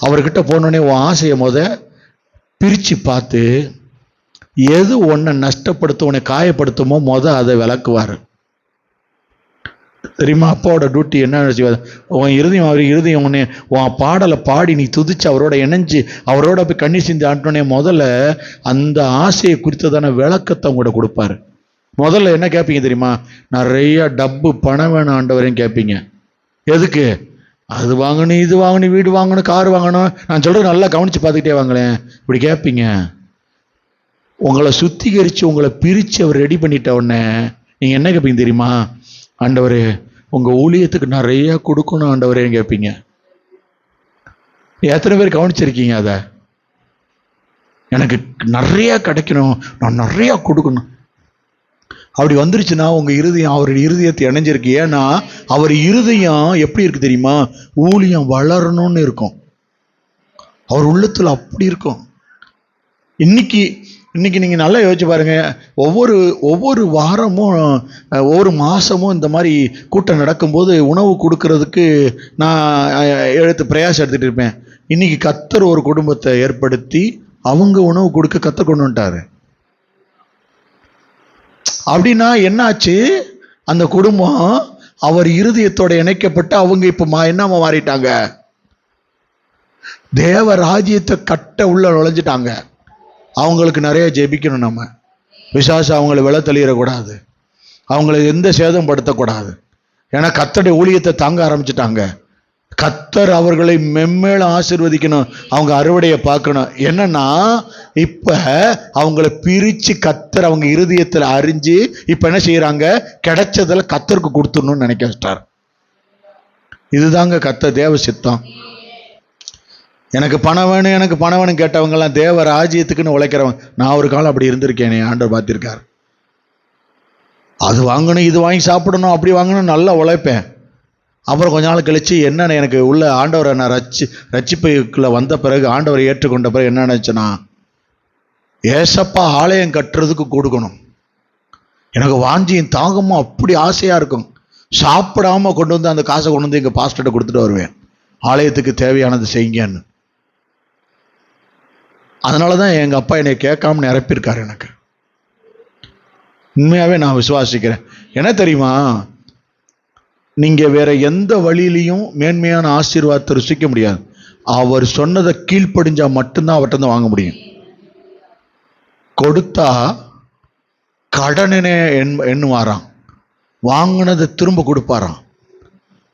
அவர்கிட்ட போனோடனே உன் ஆசையை பிரித்து பார்த்து எது உன்னை நஷ்டப்படுத்த உன்னை காயப்படுத்துமோ அதை விளக்குவார். தெரியுமா, அப்பாவோட டியூட்டி என்ன செய்வார், உன் இருதயம் அவர் இருதயம் உன்னை உன் பாடலை பாடி நீ துதிச்சு அவரோட இணைஞ்சு அவரோட போய் கண்ணி சிந்தி ஆட்டோடனே முதல்ல அந்த ஆசையை குறித்ததான விளக்கத்தை அவங்க கூட கொடுப்பாரு. முதல்ல என்ன கேட்பீங்க தெரியுமா, நிறைய டப்பு பணம் வேணும் ஆண்டவரையும் கேட்பீங்க. எதுக்கு, அது வாங்கணும், இது வாங்கணும், வீடு வாங்கணும், கார் வாங்கணும். நான் சொல்கிறது நல்லா கவனித்து பார்த்துக்கிட்டே வாங்களேன். இப்படி கேட்பீங்க. உங்களை சுத்திகரித்து உங்களை பிரித்து அவர் ரெடி பண்ணிட்ட உடனே நீங்கள் என்ன கேட்பீங்க தெரியுமா, ஆண்டவரே உங்கள் ஊழியத்துக்கு நிறைய கொடுக்கணும் ஆண்டவரேன்னு கேட்பீங்க. எத்தனை பேர் கவனிச்சிருக்கீங்க அதை, எனக்கு நிறைய கிடைக்கணும், நான் நிறைய கொடுக்கணும். அப்படி வந்துருச்சுன்னா உங்கள் இருதயம் அவருடைய இருதயத்தை இணைஞ்சிருக்கு. ஏன்னா அவர் இருதயம் எப்படி இருக்கு தெரியுமா, ஊழியம் வளரணும்னு இருக்கும். அவர் உள்ளத்தில் அப்படி இருக்கும். இன்னைக்கு நீங்கள் நல்லா யோசிச்சு பாருங்க. ஒவ்வொரு வாரமும் ஒவ்வொரு மாதமும் இந்த மாதிரி கூட்டம் நடக்கும்போது உணவு கொடுக்கறதுக்கு நான் பிரயாசம் எடுத்துகிட்டு இருப்பேன். இன்னைக்கு கர்த்தர் ஒரு குடும்பத்தை ஏற்படுத்தி அவங்க உணவு கொடுக்க கர்த்தர் கொண்டு வந்துட்டாரு. அப்படின்னா என்னாச்சு, அந்த குடும்பம் அவர் இருதயத்தோட இணைக்கப்பட்டு அவங்க இப்போ என்னமா மாறிட்டாங்க, தேவ ராஜ்யத்தை கட்ட உள்ள நுழைஞ்சிட்டாங்க. அவங்களுக்கு நிறைய ஜெபிக்கணும். நம்ம பிசாசு அவங்கள விலை தள்ளிடக்கூடாது, அவங்கள எந்த சேதம் படுத்தக்கூடாது. ஏன்னா கர்த்தருடைய ஊழியத்தை தாங்க ஆரம்பிச்சிட்டாங்க. கர்த்தர் அவர்களை மென்மேலும் ஆசீர்வதிக்கணும், அவங்க அறுவடையை பார்க்கணும். என்னன்னா இப்ப அவங்கள பிரிச்சு கர்த்தர் அவங்க இருதயத்தில் அறிஞ்சு இப்ப என்ன செய்யறாங்க, கிடைச்சதில் கர்த்தருக்கு கொடுத்துடணும்னு நினைக்க வச்சிட்டார். இதுதாங்க கர்த்தர் தேவ சித்தம். எனக்கு பணம் வேணும் கேட்டவங்கெல்லாம் தேவ ராஜ்யத்துக்குன்னு உழைக்கிறவங்க. நான் ஒரு காலம் அப்படி இருந்திருக்கேனே, ஆண்டவர் பார்த்திருக்கார். அது வாங்கணும், இது வாங்கி சாப்பிடணும், அப்படி வாங்கணும், நல்லா உழைப்பேன். அப்புறம் கொஞ்ச நாள் கழிச்சு என்னென்ன எனக்கு உள்ள ஆண்டவரை நான் ரட்சிப்புக்குள்ள வந்த பிறகு ஆண்டவரை ஏற்றுக்கொண்ட பிறகு என்ன நினைச்சேன்னா, ஏசப்பா ஆலயம் கட்டுறதுக்கு கொடுக்கணும். எனக்கு வாஞ்சியும் தாகமும் அப்படி ஆசையா இருக்கும். சாப்பிடாம கொண்டு வந்து அந்த காசை கொண்டு வந்து எங்க பாஸ்டர்கிட்ட கொடுத்துட்டு வருவேன், ஆலயத்துக்கு தேவையானது செய்யுங்கன்னு. அதனாலதான் எங்க அப்பா என்னை கேட்காம நிரப்பியிருக்காரு. எனக்கு உண்மையாவே நான் விசுவாசிக்கிறேன். என்ன தெரியுமா, நீங்க வேற எந்த வழியிலையும் மேன்மையான ஆசீர்வாதத்தை ருசிக்க முடியாது. அவர் சொன்னதை கீழ்ப்படிஞ்சா மட்டும்தான் அவர்கிட்ட வாங்க முடியும். கொடுத்தா கடனே எண்ணுவாராம், வாங்கினதை திரும்ப கொடுப்பாராம்.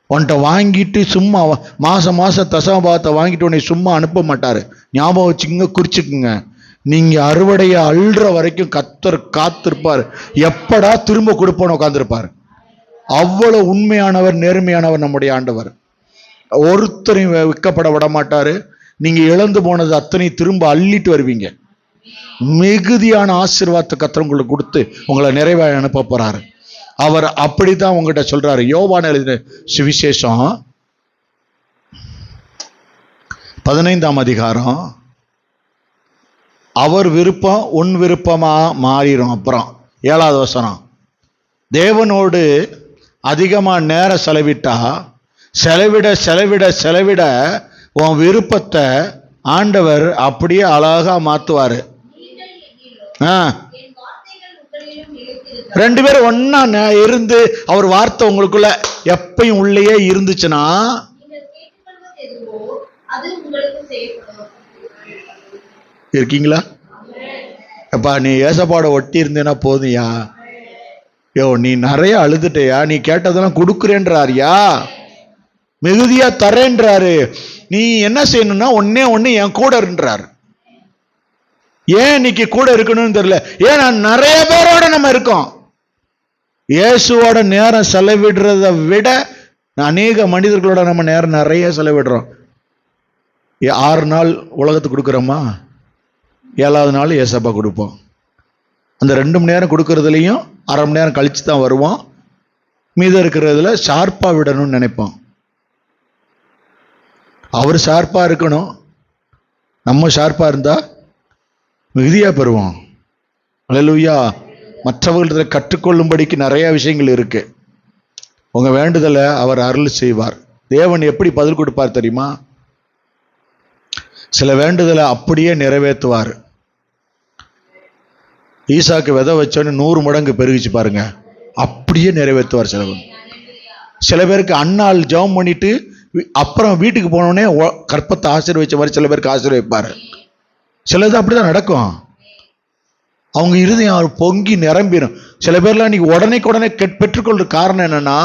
உன்கிட்ட வாங்கிட்டு சும்மா மாசம் தசமபாகத்தை வாங்கிட்டு உன்னை சும்மா அனுப்ப மாட்டாரு. ஞாபகம் வச்சுக்கோங்க, குறிச்சுக்குங்க. நீங்க அறுவடைய அள்ளுற வரைக்கும் கர்த்தர் காத்திருப்பார். எப்படா திரும்ப கொடுப்போன்னு உட்காந்துருப்பாரு. அவ்வளவு உண்மையானவர், நேர்மையானவர் நம்முடைய ஆண்டவர். ஒருத்தரையும் விற்கப்பட விட மாட்டாரு. நீங்க இழந்து போனது அத்தனை திரும்ப அள்ளிட்டு வருவீங்க. மிகுதியான ஆசீர்வாதத்தை கர்த்தர் உங்களுக்கு கொடுத்து உங்களை நிறைவாக அனுப்ப போறாரு. அவர் அப்படித்தான் உங்ககிட்ட சொல்றாரு. யோவான் எழுதின சுவிசேஷம் 15ஆம் அதிகாரம், அவர் விருப்பம் உன் விருப்பமா மாறிடும். அப்புறம் 7வது வசனம், தேவனோடு அதிகமா நேரம் செலவிட்டா செலவிட உன் விருப்பத்தை ஆண்டவர் அப்படியே அழகா மாத்துவாரு. ரெண்டு பேரும் ஒன்னா இருந்து அவர் வார்த்தை உங்களுக்குள்ள எப்பயும் உள்ளேயே இருந்துச்சுன்னா இருக்கீங்களா? அப்பா நீ ஏசப்பாட ஒட்டி இருந்தேன்னா போதுயா. நீ நிறைய அழுதுட்டயா, நீ கேட்டதெல்லாம் கொடுக்குறேன்றாரியா, மிகுதியா தரேன்றாரு. நீ என்ன செய்யணும்னா ஒண்ணு என் கூட இருன்றாரு. ஏன் இன்னைக்கு கூட இருக்கணும்னு தெரியல. ஏன்னா நிறைய பேரோட நம்ம இருக்கோம். இயேசுவோட நேரம் செலவிடுறத விட அநேக மனிதர்களோட நம்ம நேரம் நிறைய செலவிடுறோம். 6 நாள் உலகத்துக்கு கொடுக்குறோமா, 7வது நாள் ஏசப்பா கொடுப்போம். அந்த 2 மணி நேரம் கொடுக்கறதுலையும் அரை மணி நேரம் கழிச்சு தான் வருவோம். மீதம் இருக்கிறதுல ஷார்ப்பா விடணும்னு நினைப்போம். அவர் ஷார்ப்பா இருக்கணும், நம்ம ஷார்ப்பா இருந்தா மிகுதியா பெறுவோம். அல்லேலூயா. மற்றவர்களிடத்துல கற்றுக்கொள்ளும்படிக்கு நிறைய விஷயங்கள் இருக்கு. உங்க வேண்டுதலை அவர் அருள் செய்வார். தேவன் எப்படி பதில் கொடுப்பார் தெரியுமா? சில வேண்டுதலை அப்படியே நிறைவேற்றுவார். ஈசாக்கு விதை வச்சோன்னு 100 மடங்கு பெருகிச்சு பாருங்க, அப்படியே நிறைவேற்றுவார். சில பேருக்கு அண்ணாள் ஜெபம் பண்ணிட்டு அப்புறம் வீட்டுக்கு போனோடனே கற்பத்தை ஆசீர்வதிச்ச மாதிரி சில பேருக்கு ஆசீர்வதிப்பாரு. சிலது அப்படிதான் நடக்கும். அவங்க இருதயம் பொங்கி நிரம்பிடும். சில பேர்லாம் இன்னைக்கு உடனே பெற்றுக்கொள்ற காரணம் என்னன்னா,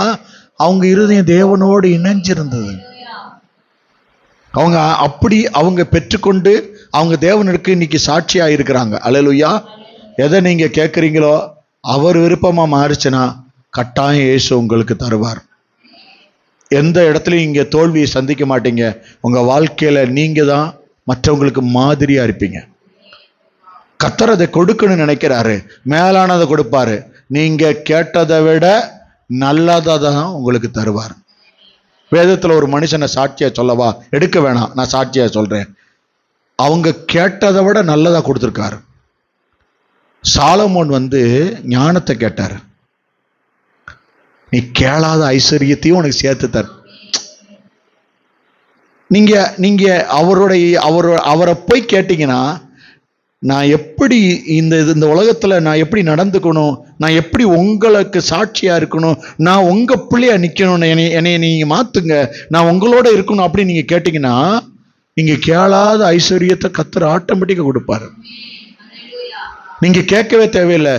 அவங்க இருதயம் தேவனோடு இணைஞ்சிருந்தது. அவங்க பெற்றுக்கொண்டு அவங்க தேவனுக்கு இன்னைக்கு சாட்சியா இருக்கிறாங்க. அல்லேலூயா. எதை நீங்க கேட்குறீங்களோ அவர் விருப்பமா மாறுச்சுன்னா கட்டாயம் இயேசு உங்களுக்கு தருவார். எந்த இடத்துலையும் இங்க தோல்வியை சந்திக்க மாட்டீங்க. உங்க வாழ்க்கையில நீங்க தான் மற்றவங்களுக்கு மாதிரியா இருப்பீங்க. கர்த்தர் அதை கொடுக்கணும்னு நினைக்கிறாரு, மேலானதை கொடுப்பாரு. நீங்க கேட்டதை விட நல்லதை தான் உங்களுக்கு தருவார். வேதத்துல ஒரு மனுஷனை சாட்சியா சொல்லவா? எடுக்க வேணாம், நான் சாட்சியா சொல்றேன். அவங்க கேட்டதை விட நல்லதா கொடுத்துருக்காரு. சாலமோன் ஞானத்தை கேட்டாரு. நீ கேளாத ஐஸ்வர்யத்தையும் உனக்கு சேர்த்து தர. நீங்க அவரை போய் கேட்டீங்கன்னா, நான் எப்படி இந்த உலகத்துல நான் எப்படி நடந்துக்கணும், நான் எப்படி உங்களுக்கு சாட்சியா இருக்கணும், நான் உங்க பிள்ளையா நிக்கணும், என்னை நீங்க மாத்துங்க, நான் உங்களோட இருக்கணும் அப்படின்னு நீங்க கேட்டீங்கன்னா, நீங்க கேளாத ஐஸ்வர்யத்தை கர்த்தர் ஆட்டோமேட்டிக்கா கொடுப்பாரு. நீங்க கேட்கவே தேவையில்லை.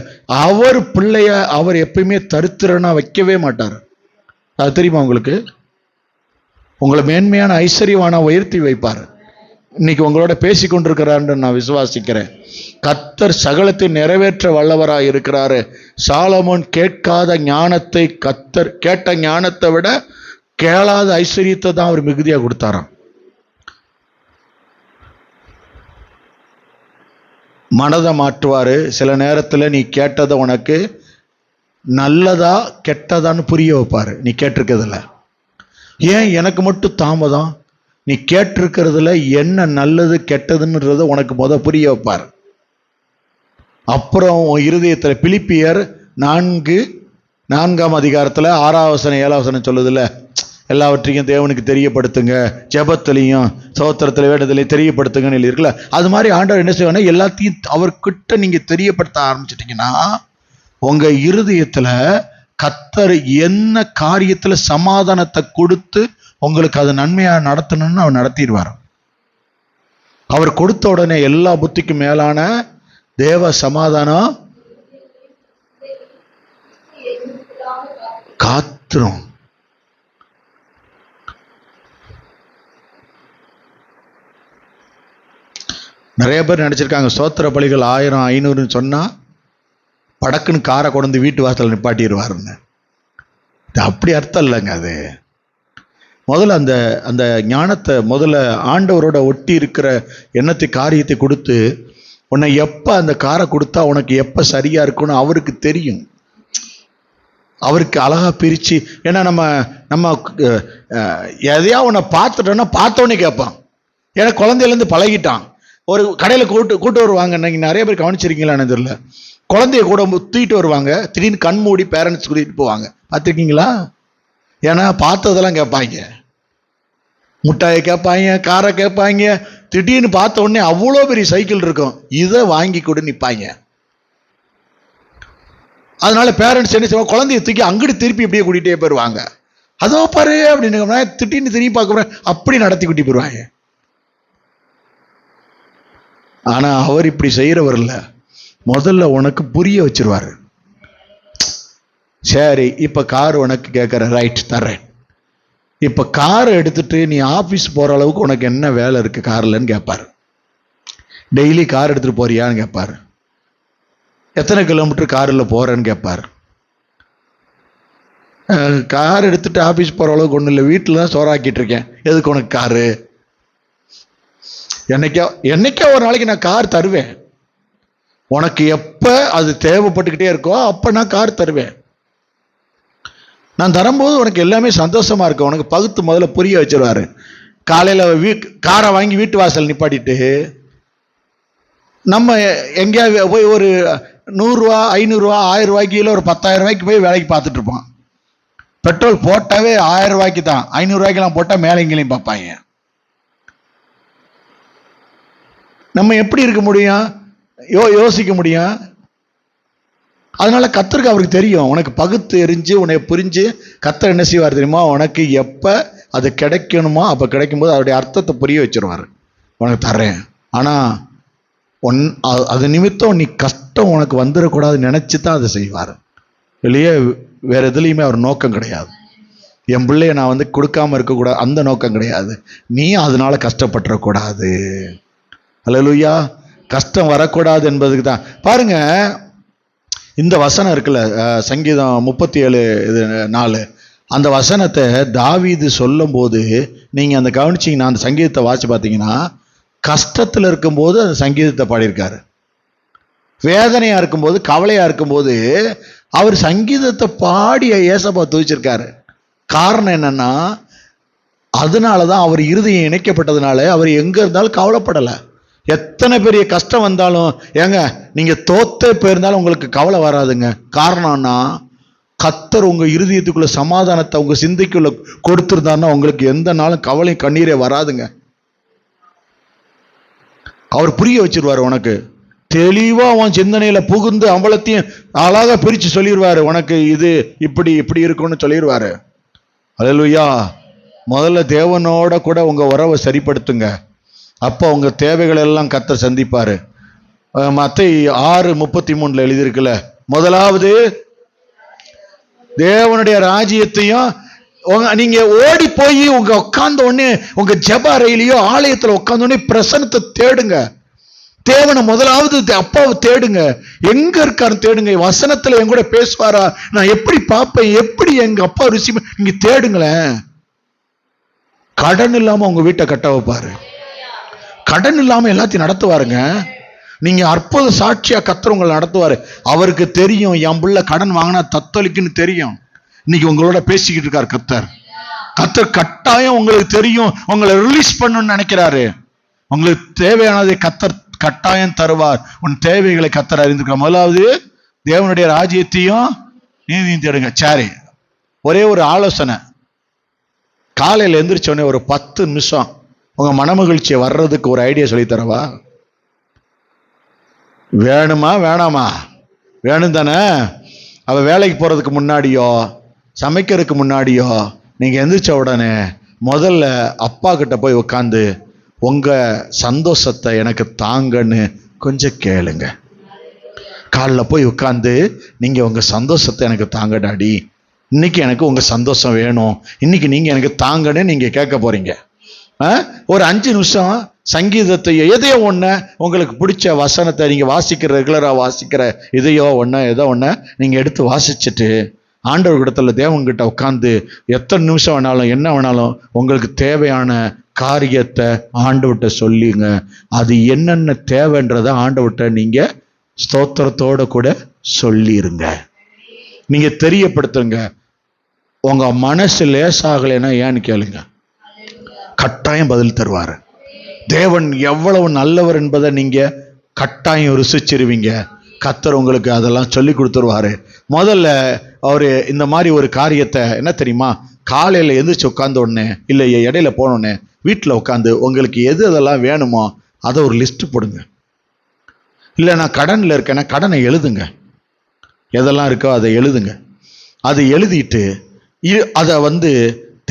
அவர் பிள்ளைய அவர் எப்பயுமே தரித்திரனா வைக்கவே மாட்டார். அது தெரியுமா உங்களுக்கு? உங்களை மேன்மையான ஐஸ்வர்யவானா உயர்த்தி வைப்பார். இன்னைக்கு உங்களோட பேசி கொண்டிருக்கிறான்னு நான் விசுவாசிக்கிறேன். கர்த்தர் சகலத்தை நிறைவேற்ற வல்லவராய் இருக்கிறாரு. சாலமோன் கேட்காத ஞானத்தை கர்த்தர் கேட்ட ஞானத்தை விட கேளாத ஐஸ்வர்யத்தை தான் அவர் மிகுதியா கொடுத்தாராம். மனதை மாற்றுவாரு. சில நேரத்துல நீ கேட்டதை உனக்கு நல்லதா கெட்டதான்னு புரிய வைப்பாரு. நீ கேட்டிருக்கிறதுல ஏன் எனக்கு மட்டும் தாமதம், நீ கேட்டிருக்கிறதுல என்ன நல்லது கெட்டதுன்றத உனக்கு புரிய வைப்பார். அப்புறம் உன் இருதயத்துல பிலிப்பியர் 4:4 அதிகாரத்துல 6வது வசனம் 7வது வசனம் சொல்லுதுல, எல்லாவற்றையும் தேவனுக்கு தெரியப்படுத்துங்க, ஜெபத்திலையும் ஸ்தோத்திரத்துல வேண்டுதலையும் தெரியப்படுத்துங்கன்னு எழுதியிருக்குல்ல. அது மாதிரி ஆண்டவர் என்ன செய்வாங்கன்னா, எல்லாத்தையும் அவர்கிட்ட நீங்க தெரியப்படுத்த ஆரம்பிச்சிட்டீங்கன்னா உங்க இருதயத்துல கர்த்தர் என்ன காரியத்துல சமாதானத்தை கொடுத்து உங்களுக்கு அது நன்மையா நடத்தணும்னு அவர் நடத்திடுவார். அவர் கொடுத்த உடனே எல்லா புத்திக்கும் மேலான தேவ சமாதானம் ஆத்திரம். நிறைய பேர் நினைச்சிருக்காங்க சோத்திர பலிகள் 1000 500 சொன்னா படக்குன்னு காரை கொண்டு வீட்டு வாசல் நிப்பாட்டிடுவாருன்னு. அப்படி அர்த்தம் இல்லைங்க. அது முதல்ல அந்த அந்த ஞானத்தை முதல்ல ஆண்டவரோட ஒட்டி இருக்கிற எண்ணத்தை காரியத்தை கொடுத்து உன்னை எப்போ அந்த காரை கொடுத்தா உனக்கு எப்போ சரியா இருக்குன்னு அவருக்கு தெரியும். அவருக்கு அழகா பிரிச்சு, ஏன்னா நம்ம நம்ம எதையா உன்னை பார்த்துட்டோன்னா பார்த்தோன்னே கேட்பான். ஏன்னா குழந்தையிலேருந்து பழகிட்டான். ஒரு கடையில் கூட்டு வருவாங்க. நீங்கள் நிறைய பேர் கவனிச்சிருக்கீங்களான்னு தெரியல. குழந்தைய கூட தூக்கிட்டு வருவாங்க, திடீர்னு கண் மூடி பேரண்ட்ஸ் கூட்டிகிட்டு போவாங்க. பார்த்துருக்கீங்களா? ஏன்னா பார்த்ததெல்லாம் கேட்பாங்க. முட்டாயை கேட்பாங்க, காரை கேட்பாங்க. திடீர்னு பார்த்த உடனே அவ்வளோ பெரிய சைக்கிள் இருக்கும், இதை வாங்கி கொடு நிற்பாங்க. அதனால பேரண்ட்ஸ் என்ன செய்வாங்க, குழந்தைய தூக்கி அங்கிட்டு திருப்பி இப்படியே கூட்டிகிட்டே போயிடுவாங்க. அதோ பாரு அப்படின்னு திடீர்னு திரும்பி பார்க்க அப்படி நடத்தி கூட்டி போயிடுவாங்க. ஆனா அவர் இப்படி செய்யறவர் இல்ல. முதல்ல உனக்கு புரிய வச்சிருவாரு. சரி, இப்ப கார் உனக்கு கேட்கற, ரைட் தர்றேன். இப்ப காரை எடுத்துட்டு நீ ஆபீஸ் போற அளவுக்கு உனக்கு என்ன வேலை இருக்கு கார்லன்னு கேட்பாரு. டெய்லி கார் எடுத்துட்டு போறியான்னு கேட்பாரு. எத்தனை கிலோமீட்டர் காரில் போறேன்னு கேட்பாரு. கார் எடுத்துட்டு ஆபீஸ் போற அளவுக்கு ஒன்றும் இல்லை, வீட்டில் தான் சோறாக்கிட்டு இருக்கேன், எதுக்கு உனக்கு காரு? என்னைக்கோ ஒரு நாளைக்கு நான் கார் தருவேன். உனக்கு எப்ப அது தேவைப்பட்டுக்கிட்டே இருக்கோ அப்ப நான் கார் தருவேன். நான் தரும்போது உனக்கு எல்லாமே சந்தோஷமா இருக்கும். உனக்கு பகுத்து முதல்ல புரிய வச்சிருவாரு. காலையில காரை வாங்கி வீட்டு வாசல் நிப்பாட்டிட்டு நம்ம எங்கேயாவது போய் ஒரு 100 ரூபா 500 ரூபா 1000 ரூபாய்க்கு இல்லை ஒரு 10,000 ரூபாய்க்கு போய் வேலைக்கு பார்த்துட்டு இருப்பான். பெட்ரோல் போட்டாவே 1000 ரூபாய்க்கு தான், 500 ரூபாய்க்கெல்லாம் போட்டால் மேலே எங்கேயும் பார்ப்பாங்க. நம்ம எப்படி இருக்க முடியும்? யோசிக்க முடியும்? அதனால கர்த்தருக்கு அவருக்கு தெரியும். உனக்கு பகுத்து எரிஞ்சு உன்னை புரிஞ்சு கர்த்தர் என்ன செய்வார் தெரியுமா? உனக்கு எப்ப அது கிடைக்கணுமோ அப்ப கிடைக்கும்போது அதோடைய அர்த்தத்தை புரிய வச்சிருவாரு. உனக்கு தர்றேன், ஆனா அது நிமித்தம் நீ கஷ்டம் உனக்கு வந்துடக்கூடாதுன்னு நினைச்சு தான் அதை செய்வார். வெளியே வேற எதுலையுமே அவர் நோக்கம் கிடையாது. என் பிள்ளைய நான் கொடுக்காம இருக்கக்கூடாது அந்த நோக்கம் கிடையாது. நீ அதனால கஷ்டப்பட்டுறக்கூடாது. அல்லேலூயா. கஷ்டம் வரக்கூடாது என்பதுக்கு தான். பாருங்க, இந்த வசனம் இருக்குல்ல, சங்கீதம் 37:4, அந்த வசனத்தை தாவீது சொல்லும் போது நீங்க அந்த கவனிச்சிங்கன்னா, அந்த சங்கீதத்தை வாசிச்சு பார்த்தீங்கன்னா, கஷ்டத்தில் இருக்கும்போது அந்த சங்கீதத்தை பாடியிருக்காரு. வேதனையா இருக்கும்போது, கவலையா இருக்கும்போது அவர் சங்கீதத்தை பாடி ஏசப்பா துதிச்சிருக்காரு. காரணம் என்னன்னா, அதனாலதான் அவர் இருதயம் இணைக்கப்பட்டதுனால அவர் எங்க இருந்தாலும் கவலைப்படலை. எத்தனை பெரிய கஷ்டம் வந்தாலும், ஏங்க நீங்க தோத்தே போயிருந்தாலும் உங்களுக்கு கவலை வராதுங்க. காரணம்னா கர்த்தர் உங்க இருதயத்துக்குள்ள சமாதானத்தை உங்க சிந்தைக்குள்ள கொடுத்துருந்தாருன்னா உங்களுக்கு எந்த நாளும் கவலை கண்ணீரே வராதுங்க. அவர் புரிய வச்சிருவாரு. உனக்கு தெளிவா உன் சிந்தனையில புகுந்து அம்பலத்தையும் அழகா பிரிச்சு சொல்லிடுவாரு. உனக்கு இது இப்படி இப்படி இருக்கும்னு சொல்லிடுவாரு. அல்லேலூயா. முதல்ல தேவனோட கூட உங்க உறவை சரிப்படுத்துங்க. அப்போ உங்க தேவைகள் எல்லாம் கர்த்தர் சந்திப்பாரு. மத்தேயு 6:33 எழுதியிருக்குல்ல, முதலாவது தேவனுடைய ராஜ்யத்தையும், நீங்க ஓடி போய் உங்க உட்கார்ந்த உடனே உங்க ஜெப அறையிலையோ ஆலயத்துல உட்கார்ந்த உடனே பிரசன்னத்தை தேடுங்க. தேவனை முதலாவது அப்பாவை தேடுங்க. எங்க இருக்காரு தேடுங்க. வசனத்துல என் கூட பேசுவாரா, நான் எப்படி பார்ப்பேன், எப்படி எங்க அப்பா ருசி, நீங்க தேடுங்களேன். கடன் இல்லாம உங்க வீட்டை கட்ட வைப்பாரு. கடன் இல்லாம எல்லாத்தையும் நடத்துவாருங்க. நீங்க அற்புத சாட்சியா கர்த்தர் உங்களை நடத்துவாரு. அவருக்கு தெரியும் என் பிள்ளை கடன் வாங்கினா தத்தளிக்குன்னு தெரியும். இன்னைக்கு உங்களோட பேசிக்கிட்டு இருக்காரு கர்த்தர். கர்த்தர் கட்டாயம் உங்களுக்கு தெரியும், உங்களை ரிலீஸ் பண்ணணும்னு நினைக்கிறாரு. உங்களுக்கு தேவையானதை கர்த்தர் கட்டாயம் தருவார். உன் தேவைகளை கர்த்தர் அறிந்திருக்கார். முதலாவது தேவனுடைய ராஜ்யத்தையும் நீதியும் தேடுங்க. சரி, ஒரே ஒரு ஆலோசனை. காலையில் எந்திரிச்ச உடனே ஒரு 10 நிமிஷம் உங்க மனமகிழ்ச்சியை வர்றதுக்கு ஒரு ஐடியா சொல்லி தரவா? வேணுமா வேணாமா? வேணும் தானே. அவ வேலைக்கு போறதுக்கு முன்னாடியோ சமைக்கிறதுக்கு முன்னாடியோ நீங்க எந்திரிச்ச உடனே முதல்ல அப்பா கிட்ட போய் உட்காந்து உங்க சந்தோஷத்தை எனக்கு தாங்கன்னு கொஞ்சம் கேளுங்க. காலில் போய் உட்காந்து நீங்க உங்க சந்தோஷத்தை எனக்கு தாங்க டாடி, இன்னைக்கு எனக்கு உங்க சந்தோஷம் வேணும், இன்னைக்கு நீங்க எனக்கு தாங்கன்னு நீங்க கேட்க போறீங்க. ஒரு 5 நிமிஷம் சங்கீதத்தை எதையோ ஒன்று, உங்களுக்கு பிடிச்ச வசனத்தை நீங்க வாசிக்கிற, ரெகுலரா வாசிக்கிற எதையோ ஒன்று நீங்க எடுத்து வாசிச்சுட்டு ஆண்டவர் இடத்துல தேவன்கிட்ட உட்காந்து எத்தனை நிமிஷம் வேணாலும் என்ன வேணாலும் உங்களுக்கு தேவையான காரியத்தை ஆண்டவர்கிட்ட சொல்லிங்க. அது என்னென்ன தேவைன்றத ஆண்டவர்கிட்ட நீங்க ஸ்தோத்திரத்தோட கூட சொல்லிருங்க, நீங்க தெரியப்படுத்துங்க. உங்க மனசு லேசாகலைன்னா ஏன்னு கேளுங்க, கட்டாயம் பதில் தருவாரு. தேவன் எவ்வளவு நல்லவர் என்பதை நீங்க கட்டாயம் ருசிச்சிருவீங்க. கர்த்தர் உங்களுக்கு அதெல்லாம் சொல்லி கொடுத்துருவாரு. முதல்ல அவரு இந்த மாதிரி ஒரு காரியத்தை என்ன தெரியுமா, காலையில எந்திரிச்சு உட்கார்ந்த உடனே இல்லை இடையில போனோடனே வீட்டில் உட்காந்து உங்களுக்கு எது அதெல்லாம் வேணுமோ அதை ஒரு லிஸ்ட் போடுங்க. இல்லை நான் கடனில் இருக்கேன்னா கடனை எழுதுங்க, எதெல்லாம் இருக்கோ அதை எழுதுங்க. அதை எழுதிட்டு அதை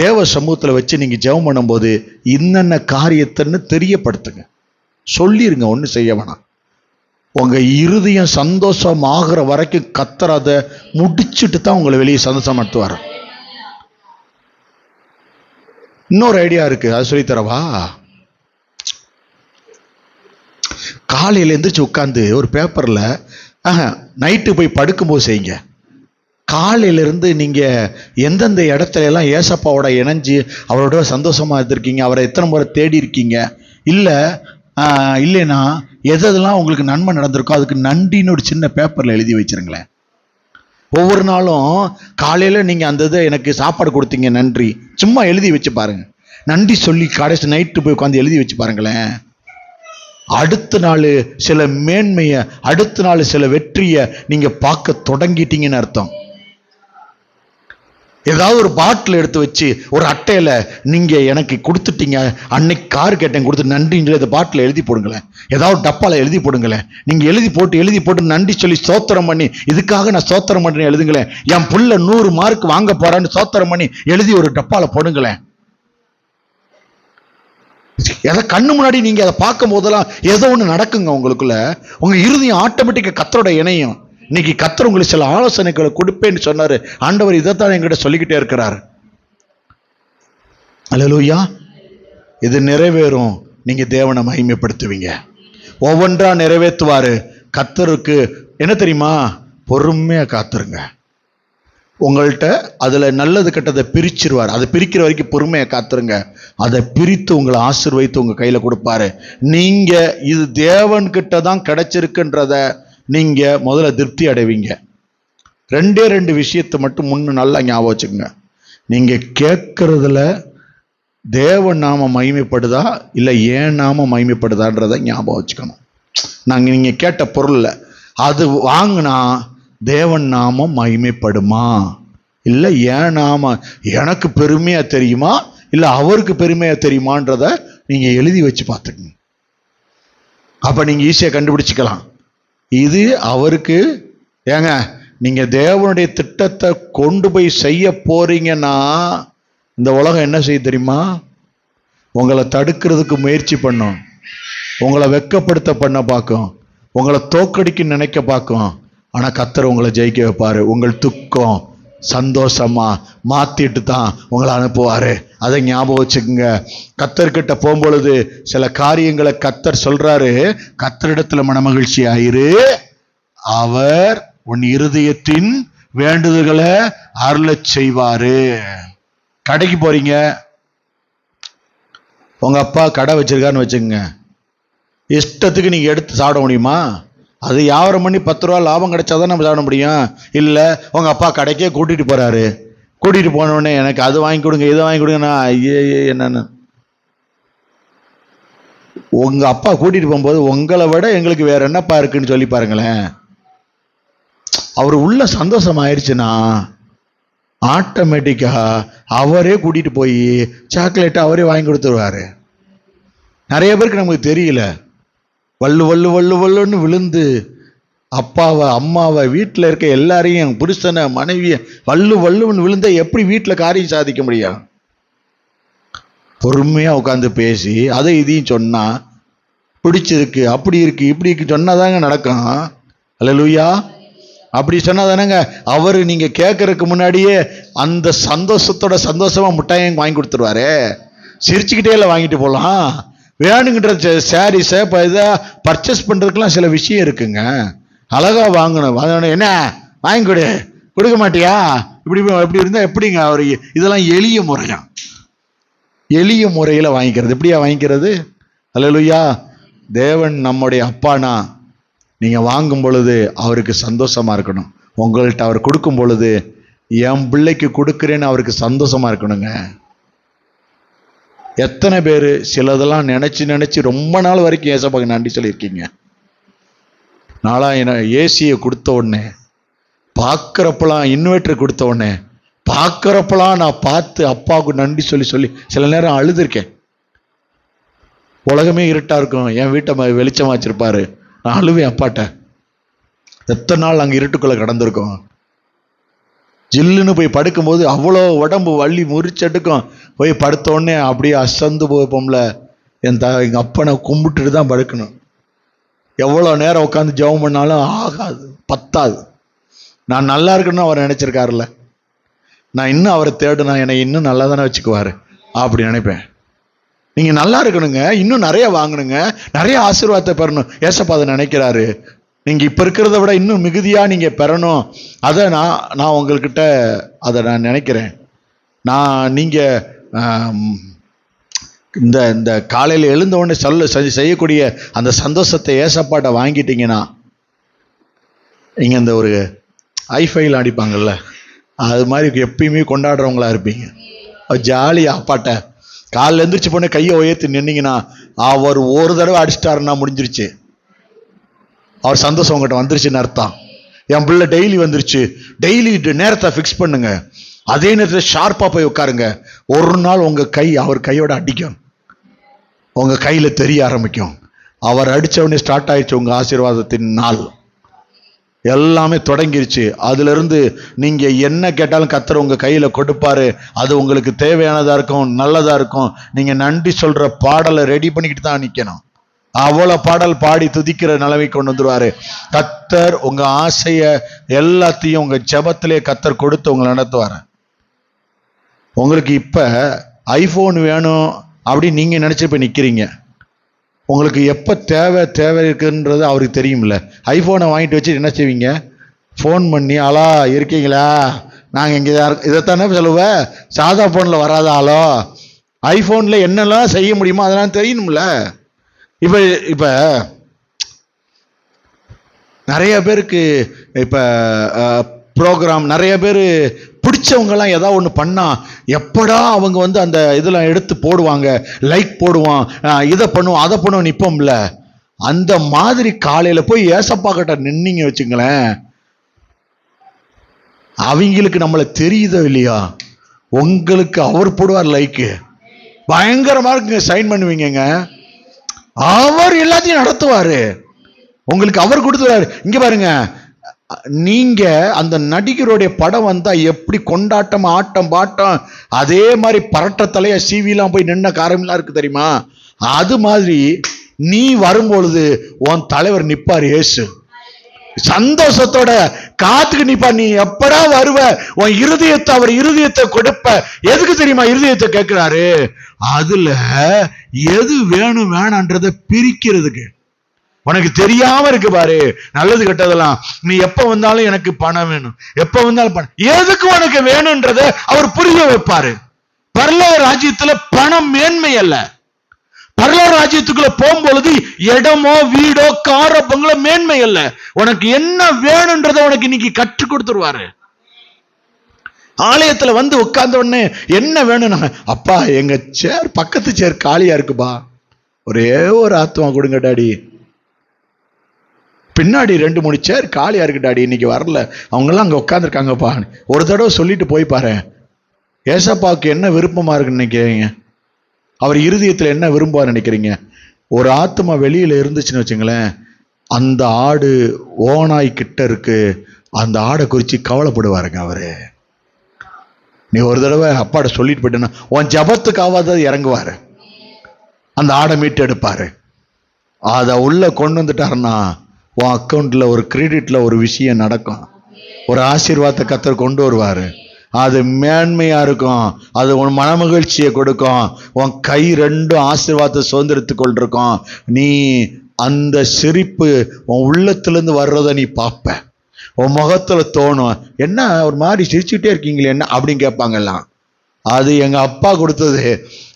தேவ சமூகத்தில் வச்சு நீங்கள் ஜெபம் பண்ணும்போது இன்னென்ன காரியத்தைன்னு தெரியப்படுத்துங்க, சொல்லிருங்க. ஒன்றும் செய்ய வேணாம். உங்கள் இருதயம் சந்தோஷம் ஆகிற வரைக்கும் கர்த்தர் அதை முடிச்சுட்டு தான் உங்களை வெளியே சந்தோஷம் நடத்துவார். இன்னொரு ஐடியா இருக்கு, அது சொல்லித்தரவா? காலையில் எந்திரிச்சு உட்காந்து ஒரு பேப்பரில் நைட்டு போய் படுக்கும்போது செய்யுங்க. காலையிலிருந்து நீங்கள் எந்தெந்த இடத்துல எல்லாம் ஏசப்பாவோட இணைஞ்சு அவரோட சந்தோஷமாக இருந்திருக்கீங்க, அவரை எத்தனை முறை தேடி இருக்கீங்க, இல்லைன்னா எதெல்லாம் உங்களுக்கு நன்மை நடந்திருக்கோ அதுக்கு நன்றின்னு ஒரு சின்ன பேப்பரில் எழுதி வச்சிருங்களேன். ஒவ்வொரு நாளும் காலையில் நீங்கள் அந்த இதை எனக்கு சாப்பாடு கொடுத்தீங்க நன்றி, சும்மா எழுதி வச்சு பாருங்க. நன்றி சொல்லி கடைசி நைட்டு போய் உட்காந்து எழுதி வச்சு பாருங்களேன். அடுத்த நாள் சில மேன்மையை, அடுத்த நாள் சில வெற்றியை நீங்க பார்க்க தொடங்கிட்டீங்கன்னு அர்த்தம். ஏதாவது ஒரு பாட்டில் எடுத்து வச்சு ஒரு அட்டையில நீங்க எனக்கு கொடுத்துட்டீங்க, அன்னைக்கு கார் கேட்டேன் கொடுத்து நன்றின்னு சொல்லி அந்த பாட்டில் எழுதி போடுங்களேன். ஏதாவது டப்பால எழுதி போடுங்களேன். நீங்க எழுதி போட்டு நன்றி சொல்லி ஸ்தோத்திரம் பண்ணி, இதுக்காக நான் ஸ்தோத்திரம் பண்ணி எழுதுங்களேன். என் புள்ள 100 மார்க் வாங்க போறான்னு ஸ்தோத்திரம் பண்ணி எழுதி ஒரு டப்பால போடுங்களேன். எதை கண்ணு முன்னாடி நீங்க அதை பார்க்கும் போதெல்லாம் ஏதோ ஒன்று நடக்குங்க உங்களுக்குள்ள. உங்க இருதயம் ஆட்டோமேட்டிக்கா கர்த்தரோட இணையும். இன்னைக்கு கர்த்தர் உங்களுக்கு சில ஆலோசனைகளை கொடுப்பேன்னு சொன்னாரு. ஆண்டவர் இதைத்தான் என்கிட்ட சொல்லிக்கிட்டே இருக்கிறார். அல்லேலூயா. இது நிறைவேறும், நீங்க தேவனை மகிமைப்படுத்துவீங்க. ஒவ்வொன்றா நிறைவேற்றுவாரு. கர்த்தருக்கு என்ன தெரியுமா, பொறுமையா காத்துருங்க. உங்கள்கிட்ட அதுல நல்லது கெட்டதை பிரிச்சிருவார். அதை பிரிக்கிற வரைக்கும் பொறுமையை காத்துருங்க. அதை பிரித்து உங்களை ஆசீர்வதித்து உங்க கையில கொடுப்பாரு. நீங்க இது தேவன்கிட்ட தான் கிடைச்சிருக்குன்றத நீங்க முதல்ல திருப்தி அடைவீங்க. 2 விஷயத்தை மட்டும் முன்ன நல்லா ஞாபகம் வச்சுக்கோங்க. நீங்க கேட்கறதுல தேவன் நாம மகிமைப்படுதா இல்லை ஏன் நாம மகிமைப்படுதான்றத ஞாபகம் வச்சுக்கணும். நீங்க கேட்ட பொருள்ல அது வாங்கினா தேவன் நாமம் மகிமைப்படுமா, இல்லை ஏன் நாம எனக்கு பெருமையா தெரியுமா இல்லை அவருக்கு பெருமையா தெரியுமான்றத நீங்க எழுதி வச்சு பார்த்துக்கங்க. அப்ப நீங்க ஈஸியா கண்டுபிடிச்சுக்கலாம். இது அவருக்கு ஏங்க, நீங்க தேவனுடைய திட்டத்தை கொண்டு போய் செய்ய போறீங்கன்னா இந்த உலகம் என்ன செய்ய தெரியுமா, உங்களை தடுக்கிறதுக்கு முயற்சி பண்ணும், உங்களை வெட்கப்படுத்த பண்ண பார்க்கும், உங்களை தோக்கடிக்க நினைக்க பார்க்கும். ஆனா கர்த்தர் உங்களை ஜெயிக்க வைப்பாரு. உங்கள் துக்கம் சந்தோஷமா மாத்திட்டு தான் உங்களை அனுப்புவாரு. அதை ஞாபகம் வச்சுக்கோங்க. கர்த்தர்கிட்ட போகும்பொழுது சில காரியங்களை கர்த்தர் சொல்றாரு. கர்த்தரிடத்துல மனமகிழ்ச்சி ஆயிரு, அவர் உன் இருதயத்தின் வேண்டுதல்களை அருளச் செய்வாரு. கடைக்கு போறீங்க, உங்க அப்பா கடை வச்சிருக்காருன்னு வச்சுக்கோங்க. இஷ்டத்துக்கு நீங்க எடுத்து சாப்பிட முடியுமா? அது வியாபாரம் பண்ணி 10 ரூபா லாபம் கிடைச்சாதான் நம்ம சாப்பிட முடியும். இல்லை உங்க அப்பா கடைக்கே கூட்டிட்டு போறாரு, கூட்டிட்டு போனோடனே எனக்கு அது வாங்கி கொடுங்க இதை வாங்கி கொடுங்க, ஐயே என்னன்னு உங்க அப்பா கூட்டிட்டு போகும்போது உங்களை விட எங்களுக்கு வேற என்னப்பா இருக்குன்னு சொல்லி பாருங்களேன். அவர் உள்ள சந்தோஷம் ஆயிடுச்சுன்னா ஆட்டோமேட்டிக்கா அவரே கூட்டிட்டு போய் சாக்லேட் அவரே வாங்கி கொடுத்துருவாரு. நிறைய பேருக்கு நமக்கு தெரியல, வள்ளுன்னு விழுந்து அப்பாவை அம்மாவை வீட்டில் இருக்க எல்லாரையும் புருஷனை மனைவியை வள்ளுன்னு விழுந்த எப்படி வீட்டில் காரியம் சாதிக்க முடியும்? பொறுமையா உட்காந்து பேசி அதை இதையும் சொன்னா பிடிச்சிருக்கு அப்படி இருக்கு இப்படி இருக்கு சொன்னாதாங்க நடக்கும். அல்லேலூயா. அப்படி சொன்னா தானேங்க அவரு நீங்க கேட்கறதுக்கு முன்னாடியே அந்த சந்தோஷத்தோட சந்தோஷமா மிட்டாயும் வாங்கி கொடுத்துருவாரு. சிரிச்சுக்கிட்டே இல்லை வாங்கிட்டு போகலாம். வேணுங்கிற சாரீஸை இப்போ இதை பர்ச்சேஸ் பண்ணுறதுக்கெல்லாம் சில விஷயம் இருக்குங்க. அழகா வாங்கணும். என்ன வாங்கி கொடுக்க மாட்டியா? இப்படி இருந்தால் எப்படிங்க அவர்? இதெல்லாம் எளிய முறையா, எளிய முறையில் வாங்கிக்கிறது. எப்படியா வாங்கிக்கிறது? அல்லேலூயா. தேவன் நம்முடைய அப்பானா நீங்கள் வாங்கும் பொழுது அவருக்கு சந்தோஷமா இருக்கணும். உங்கள்கிட்ட அவர் கொடுக்கும் பொழுது என் பிள்ளைக்கு கொடுக்குறேன்னு அவருக்கு சந்தோஷமா இருக்கணுங்க. எத்தனை பேர் சிலதெல்லாம் நினைச்சு ரொம்ப நாள் வரைக்கும் ஏசப்பாக்கு நன்றி சொல்லியிருக்கீங்க. நாளா ஏசியை கொடுத்த உடனே பார்க்குறப்பெல்லாம், இன்வெர்டர் கொடுத்த உடனே பார்க்குறப்பெல்லாம் நான் பார்த்து அப்பாவுக்கு நன்றி சொல்லி சில நேரம் அழுதுருக்கேன். உலகமே இருட்டா இருக்கும், என் வீட்டை வெளிச்சமா வச்சிருப்பாரு, நான் அழுவேன் அப்பாட்ட. எத்தனை நாள் அங்கே இருட்டுக்குள்ள கடந்திருக்கோம். ஜில்லுன்னு போய் படுக்கும்போது அவ்வளோ உடம்பு வள்ளி முறிச்செடுக்கும். போய் படுத்த உடனே அப்படியே அசந்து போய்ப்போம்ல. எங்கள் அப்பனை கும்பிட்டுட்டு தான் படுக்கணும். எவ்வளோ நேரம் உட்காந்து ஜெபம் பண்ணாலும் ஆகாது, பத்தாது. நான் நல்லா இருக்கணும்னு அவர் நினைச்சிருக்காருல்ல, நான் இன்னும் அவரை தேடுனா என்னை இன்னும் நல்லா தானே வச்சுக்குவாரு அப்படி நினைப்பேன். நீங்க நல்லா இருக்கணுங்க, இன்னும் நிறைய வாங்கணுங்க, நிறைய ஆசீர்வாதத்தை பெறணும். ஏசப்பா அதை நினைக்கிறாரு. நீங்க இப்ப இருக்கிறத விட இன்னும் மிகுதியா நீங்க பெறணும். அதை நான் உங்கள்கிட்ட அதை நான் நினைக்கிறேன். நீங்க இந்த காலையில் எழுந்த உடனே செய்யக்கூடிய அந்த சந்தோஷத்தை ஏசப்பாட்ட வாங்கிட்டீங்கன்னா, நீங்க இந்த ஒரு ஐஃபைல் அடிப்பாங்கல்ல, அது மாதிரி எப்பயுமே கொண்டாடுறவங்களா இருப்பீங்க. ஜாலியா அப்பாட்ட காலில் எந்திரிச்சு போன கையை உயர்த்தி நின்னீங்கன்னா, அவர் ஒரு தடவை அடிச்சிட்டாருன்னா முடிஞ்சிருச்சு. அவர் சந்தோஷம் உங்கள்கிட்ட வந்துருச்சுன்னு அர்த்தம். என் பிள்ளை டெய்லி வந்துருச்சு. டெய்லி நேரத்தை ஃபிக்ஸ் பண்ணுங்க. அதே நேரத்தில் ஷார்ப்பாக போய் உட்காருங்க. ஒரு நாள் உங்கள் கை அவர் கையோட அடிக்கும், உங்கள் கையில் தெரிய ஆரம்பிக்கும். அவர் அடித்தவொடனே ஸ்டார்ட் ஆயிடுச்சு உங்கள் ஆசீர்வாதத்தின் நாள். எல்லாமே தொடங்கிருச்சு. அதுல இருந்து நீங்க என்ன கேட்டாலும் கர்த்தர் உங்க கையில கொடுப்பாரு. அது உங்களுக்கு தேவையானதா இருக்கும், நல்லதா இருக்கும். நீங்க நன்றி சொல்ற பாடலை ரெடி பண்ணிக்கிட்டு தான் நிக்கணும். அவ்வளவு பாடல் பாடி துதிக்கிற நிலைமை கொண்டு வந்துருவாரு கர்த்தர். உங்க ஆசைய எல்லாத்தையும் உங்க ஜெபத்திலே கர்த்தர் கொடுத்து உங்களை நடத்துவாரு. உங்களுக்கு இப்ப ஐபோன் வேணும் அப்படின்னு நீங்க நினைச்சு போய் நிக்கிறீங்க. உங்களுக்கு எப்போ தேவை இருக்குன்றது அவருக்கு தெரியும்ல. ஐஃபோனை வாங்கிட்டு வச்சு என்ன செய்வீங்க? ஃபோன் பண்ணி, ஆளா இருக்கீங்களா, நாங்கள் இங்கே இதைத்தானே சொல்லுவேன். சாதா ஃபோனில் வராத ஆளோ, ஐஃபோனில் என்னெல்லாம் செய்ய முடியுமோ அதெல்லாம் தெரியணும்ல. இப்போ நிறைய பேருக்கு இப்போ ப்ரோக்ராம், நிறைய பேர் பிடிச்சவங்கலாம் ஏதாவது ஒன்று பண்ணா எப்படா அவங்க அந்த இதெல்லாம் எடுத்து போடுவாங்க, லைக் போடுவான், இதை பண்ணுவோம் அதை பண்ணுவோம் நிற்போம்ல. அந்த மாதிரி காலையில் போய் ஏசப்பா கிட்ட நின்னீங்க வச்சுங்களேன், அவங்களுக்கு நம்மளை தெரியுதோ இல்லையா, உங்களுக்கு அவர் போடுவார் லைக்கு, பயங்கரமா இருக்குங்க, சைன் பண்ணுவீங்க. அவர் எல்லாத்தையும் நடத்துவாரு, உங்களுக்கு அவர் கொடுத்துருவாரு. இங்க பாருங்க, நீங்க அந்த நடிகருடைய படம் வந்தா எப்படி கொண்டாட்டம், ஆட்டம், பாட்டம், அதே மாதிரி பரட்ட தலைய சீவிலாம் போய் நின்ன காரமெல்லாம் இருக்கு தெரியுமா? அது மாதிரி நீ வரும்பொழுது உன் தலைவர் நிப்பார், இயேசு சந்தோஷத்தோட காத்துக்கு நிப்பார். நீ எப்படா வருவ? உன் இருதயத்தை, அவர் இருதயத்தை கொடுப்ப. எதுக்கு தெரியுமா இருதயத்தை கேட்கிறாரு? அதுல எது வேணும் வேணான்றதை பிரிக்கிறதுக்கு. உனக்கு தெரியாம இருக்கு பாரு நல்லது கெட்டதெல்லாம். நீ எப்ப வந்தாலும் எனக்கு பணம் வேணும், எப்ப வந்தாலும் பணம், எதுக்கு உனக்கு வேணும்ன்றத அவர் புரிய வைப்பாரு. பரலோக ராஜ்யத்துல பணம் மேன்மை அல்ல. பரலோக ராஜ்யத்துக்குள்ள போகும்பொழுது இடமோ வீடோ காரோ பங்களோ மேன்மை அல்ல. உனக்கு என்ன வேணும்ன்றத உனக்கு இன்னைக்கு கற்றுக் கொடுத்துருவாரு. ஆலயத்துல வந்து உட்கார்ந்த உடனே என்ன வேணும்? அப்பா எங்க சேர் பக்கத்து சேர் காலியா இருக்குப்பா, ஒரே ஒரு ஆத்மா கொடுங்க டாடி. பின்னாடி 2-3 சேர் காலியா இருக்கு டாடி, இன்னைக்கு வரல, அவங்கெல்லாம் அங்க உட்காந்துருக்காங்கப்பா. ஒரு தடவை சொல்லிட்டு போய் பாரு. ஏசப்பாவுக்கு என்ன விருப்பமா இருக்குன்னு நினைக்கிறீங்க? அவர் இருதயத்துல என்ன விரும்புவார் நினைக்கிறீங்க? ஒரு ஆத்மா வெளியில இருந்துச்சுன்னு வச்சுங்களேன், அந்த ஆடு ஓனாய் கிட்ட இருக்கு, அந்த ஆடை குறிச்சு கவலைப்படுவாருங்க அவரு. நீ ஒரு தடவை அப்பாட சொல்லிட்டு போயிட்டேன்னா உன் ஜபத்துக்காவது இறங்குவாரு, அந்த ஆடை மீட்டு எடுப்பாரு. அதை உள்ள கொண்டு வந்துட்டாருன்னா உன் அக்கௌண்ட்ல ஒரு கிரெடிட்ல ஒரு விஷயம் நடக்கும். ஒரு ஆசீர்வாதத்தை கர்த்தர் கொண்டு வருவாரு. அது மேன்மையா இருக்கும். அது உன் மனமகிழ்ச்சியை கொடுக்கும். உன் கை ரெண்டும் ஆசீர்வாதத்தை சுதந்திரத்துக் கொண்டிருக்கும். நீ அந்த சிரிப்பு உன் உள்ளத்திலிருந்து வர்றதை நீ பார்ப்ப. உன் முகத்துல தோணும், என்ன ஒரு மாதிரி சிரிச்சுக்கிட்டே இருக்கீங்களே என்ன அப்படின்னு கேட்பாங்கல்லாம். அது எங்க அப்பா கொடுத்தது.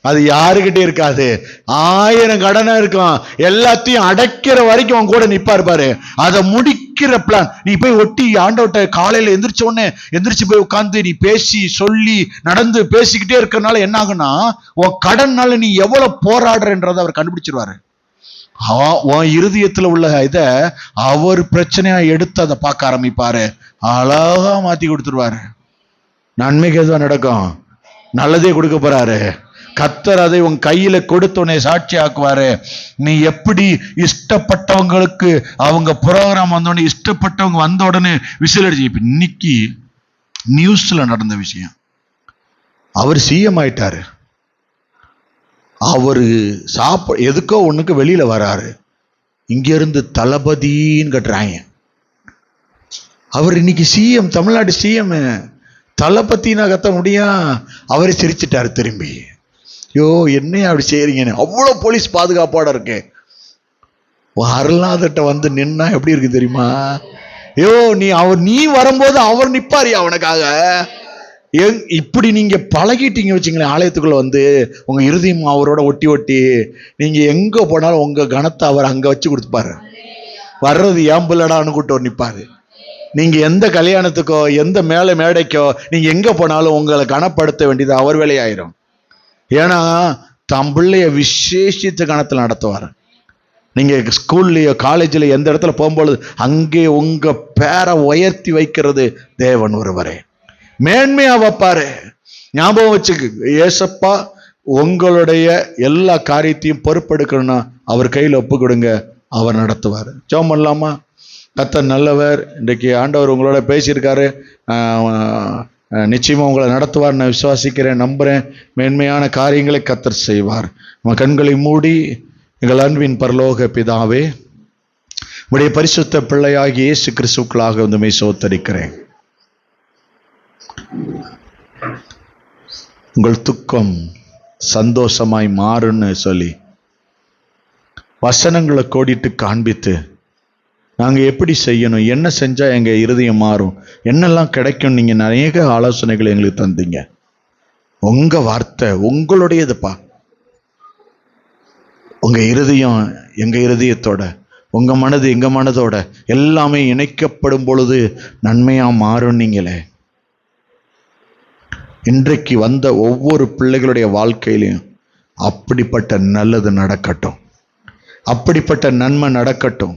அது யாருக்கிட்டே இருக்காது. 1000 கடனை இருக்கும், எல்லாத்தையும் அடைக்கிற வரைக்கும் அவன் கூட நிப்பாரு பாரு. அதை முடிக்கிற பிளான். நீ போய் ஒட்டி ஆண்டவட்ட காலையில எந்திரிச்சு போய் உட்கார்ந்து நீ பேசி சொல்லி நடந்து பேசிக்கிட்டே இருக்கிறனால என்ன ஆகுனா, உன் கடன்னால நீ எவ்வளவு போராடுறன்றதை அவர் கண்டுபிடிச்சிருவாரு. உன் இருதயத்துல உள்ள இத அவர் பிரச்சனையா எடுத்து அதை பார்க்க ஆரம்பிப்பாரு. அழகா மாத்தி கொடுத்துருவாரு. நன்மைக்கு எதுவும் நடக்கும், நல்லதே கொடுக்க போறாரு. கர்த்தர் அதை உன் கையில கொடுத்து உன்னை சாட்சி ஆக்குவாரு. நீ எப்படி இஷ்டப்பட்டவங்களுக்கு அவங்க ப்ரோக்ராம் வந்தோடனே இஷ்டப்பட்டவங்க வந்த உடனே விசில் அடிச்சு. இப்ப இன்னைக்கு நியூஸ்ல நடந்த விஷயம், அவர் சிஎம் ஆயிட்டாரு. அவரு எதுக்கோ ஒண்ணுக்கு வெளியில வராரு. இங்க இருந்து தளபதின்னு கட்டுறாங்க. அவர் இன்னைக்கு சிஎம், தமிழ்நாடு சிஎம். தளபதினா கத்த முடியும். அவரே சிரிச்சிட்டாரு திரும்பி. யோ என்னையா அப்படி செய்யறீங்கன்னு. அவ்வளவு போலீஸ் பாதுகாப்போட இருக்கு. அருள்நாதட்ட வந்து நின்னா எப்படி இருக்கு தெரியுமா? யோ நீ வரும்போது அவர் நிப்பாரியா அவனுக்காக. இப்படி நீங்க பழகிட்டீங்க வச்சுங்களேன். ஆலயத்துக்குள்ள வந்து உங்க இருதயம் அவரோட ஒட்டி நீங்க எங்க போனாலும் உங்க கணத்தை அவர் அங்க வச்சு கொடுத்துப்பாரு. வர்றது ஏன் பிள்ளடான்னு கூட்டு ஒரு நிப்பாரு. நீங்க எந்த கல்யாணத்துக்கோ எந்த மேடைக்கோ நீங்க எங்க போனாலும் உங்களை கனப்படுத்த வேண்டியது அவர் வேலையாயிரும். ஏன்னா தம் பிள்ளைய விசேஷித்த கணத்துல நடத்துவார். நீங்க ஸ்கூல்லயோ காலேஜ்ல எந்த இடத்துல போகும்பொழுது அங்கே உங்க பேரை உயர்த்தி வைக்கிறது தேவன் ஒருவரே. மேன்மையா வைப்பாரு. ஞாபகம் வச்சுக்கு, ஏசப்பா உங்களுடைய எல்லா காரியத்தையும் பொறுப்பெடுக்கணும்னா அவர் கையில் ஒப்பு கொடுங்க, அவர் நடத்துவார். ஜெபம் பண்ணலாமா? கர்த்தர் நல்லவர். இன்றைக்கு ஆண்டவர் உங்களோட பேசியிருக்காரு. நிச்சயமா உங்களை நடத்துவார். நான் விசுவாசிக்கிறேன், நம்புறேன். மேன்மையான காரியங்களை கர்த்தர் செய்வார். நம்ம கண்களை மூடி, எங்கள் அன்பின் பரலோக பிதாவே, உடைய பரிசுத்த பிள்ளையாகிய இயேசு கிறிஸ்துவுக்குள்ளாக உம்மை ஸ்தோத்திரிக்கிறேன். உங்கள் துக்கம் சந்தோஷமாய் மாறுன்னு சொல்லி வசனங்களை கோடிட்டு காண்பித்து, நாங்க எப்படி செய்யணும், என்ன செஞ்சா எங்க இருதயம் மாறும், என்னெல்லாம் கிடைக்கும், நீங்க அநேக ஆலோசனைகளை எங்களுக்கு தந்தீங்க. உங்க வார்த்தை உங்களுடையதுப்பா. உங்க இருதயம் எங்க இருதயத்தோட, உங்க மனது எங்க மனதோட எல்லாமே இணைக்கப்படும் பொழுது நன்மையா மாறும். நீங்களே இன்றைக்கு வந்த ஒவ்வொரு பிள்ளைகளுடைய வாழ்க்கையிலையும் அப்படிப்பட்ட நல்லது நடக்கட்டும், அப்படிப்பட்ட நன்மை நடக்கட்டும்.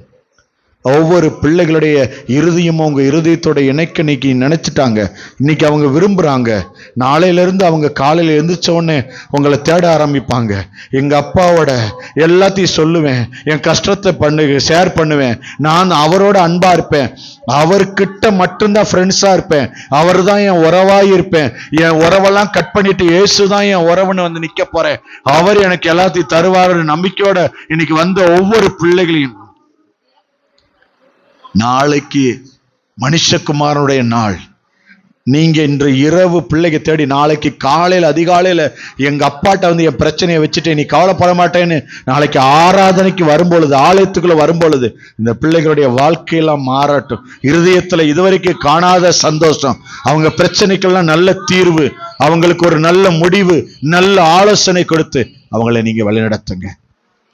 ஒவ்வொரு பிள்ளைகளுடைய இருதயமும் உங்க இருதயத்தோட இணைக்க இன்னைக்கு நினைச்சிட்டாங்க. இன்னைக்கு அவங்க விரும்புறாங்க. நாளையிலிருந்து அவங்க காலையில எழுந்திரிச்ச உடனே உங்களை தேட ஆரம்பிப்பாங்க. எங்க அப்பாவோட எல்லாத்தையும் சொல்லுவேன், என் கஷ்டத்தை ஷேர் பண்ணுவேன், நான் அவரோட அன்பா இருப்பேன், அவர்கிட்ட மட்டும்தான் ஃப்ரெண்ட்ஸா இருப்பேன், அவர் தான் என் உறவாய் இருப்பேன், என் உறவெல்லாம் கட் பண்ணிட்டு இயேசுதான் என் உறவுன்னு வந்து நிக்க போறேன், அவர் எனக்கு எல்லாத்தையும் தருவாரு நம்பிக்கையோட இன்னைக்கு வந்த ஒவ்வொரு பிள்ளைகளையும், நாளைக்கு மனுஷகுமாரனுடைய நாள். நீங்க இன்று இரவு பிள்ளைக்கு தேடி நாளைக்கு காலையில அதிகாலையில எங்க அப்பாட்ட வந்து என் பிரச்சனையை வச்சுட்டு நீ கவலைப்பட மாட்டேன்னு நாளைக்கு ஆராதனைக்கு வரும்பொழுது, ஆலயத்துக்குள்ள வரும்பொழுது இந்த பிள்ளைகளுடைய வாழ்க்கையெல்லாம் மாறட்டும். இருதயத்துல இதுவரைக்கும் காணாத சந்தோஷம், அவங்க பிரச்சனைக்கெல்லாம் நல்ல தீர்வு, அவங்களுக்கு ஒரு நல்ல முடிவு, நல்ல ஆலோசனை கொடுத்து அவங்களை நீங்க வழிநடத்துங்க.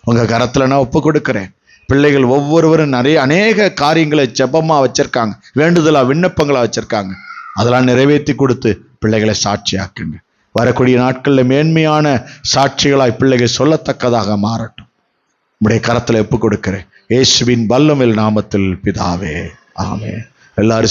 உங்க கரத்துல நான் ஒப்பு கொடுக்கிறேன். பிள்ளைகள் ஒவ்வொருவரும் அநேக காரியங்களை ஜெபமா வச்சிருக்காங்க, வேண்டுதலா விண்ணப்பங்களா வச்சிருக்காங்க. அதெல்லாம் நிறைவேற்றி கொடுத்து பிள்ளைகளை சாட்சியாக்குங்க. வரக்கூடிய நாட்களில் மேன்மையான சாட்சிகளாய் பிள்ளைகள் சொல்லத்தக்கதாக மாறட்டும். உம்முடைய கரத்துல ஒப்பு கொடுக்கிறேன். இயேசுவின் வல்லமையில் நாமத்தில் பிதாவே, ஆமென். எல்லாரும்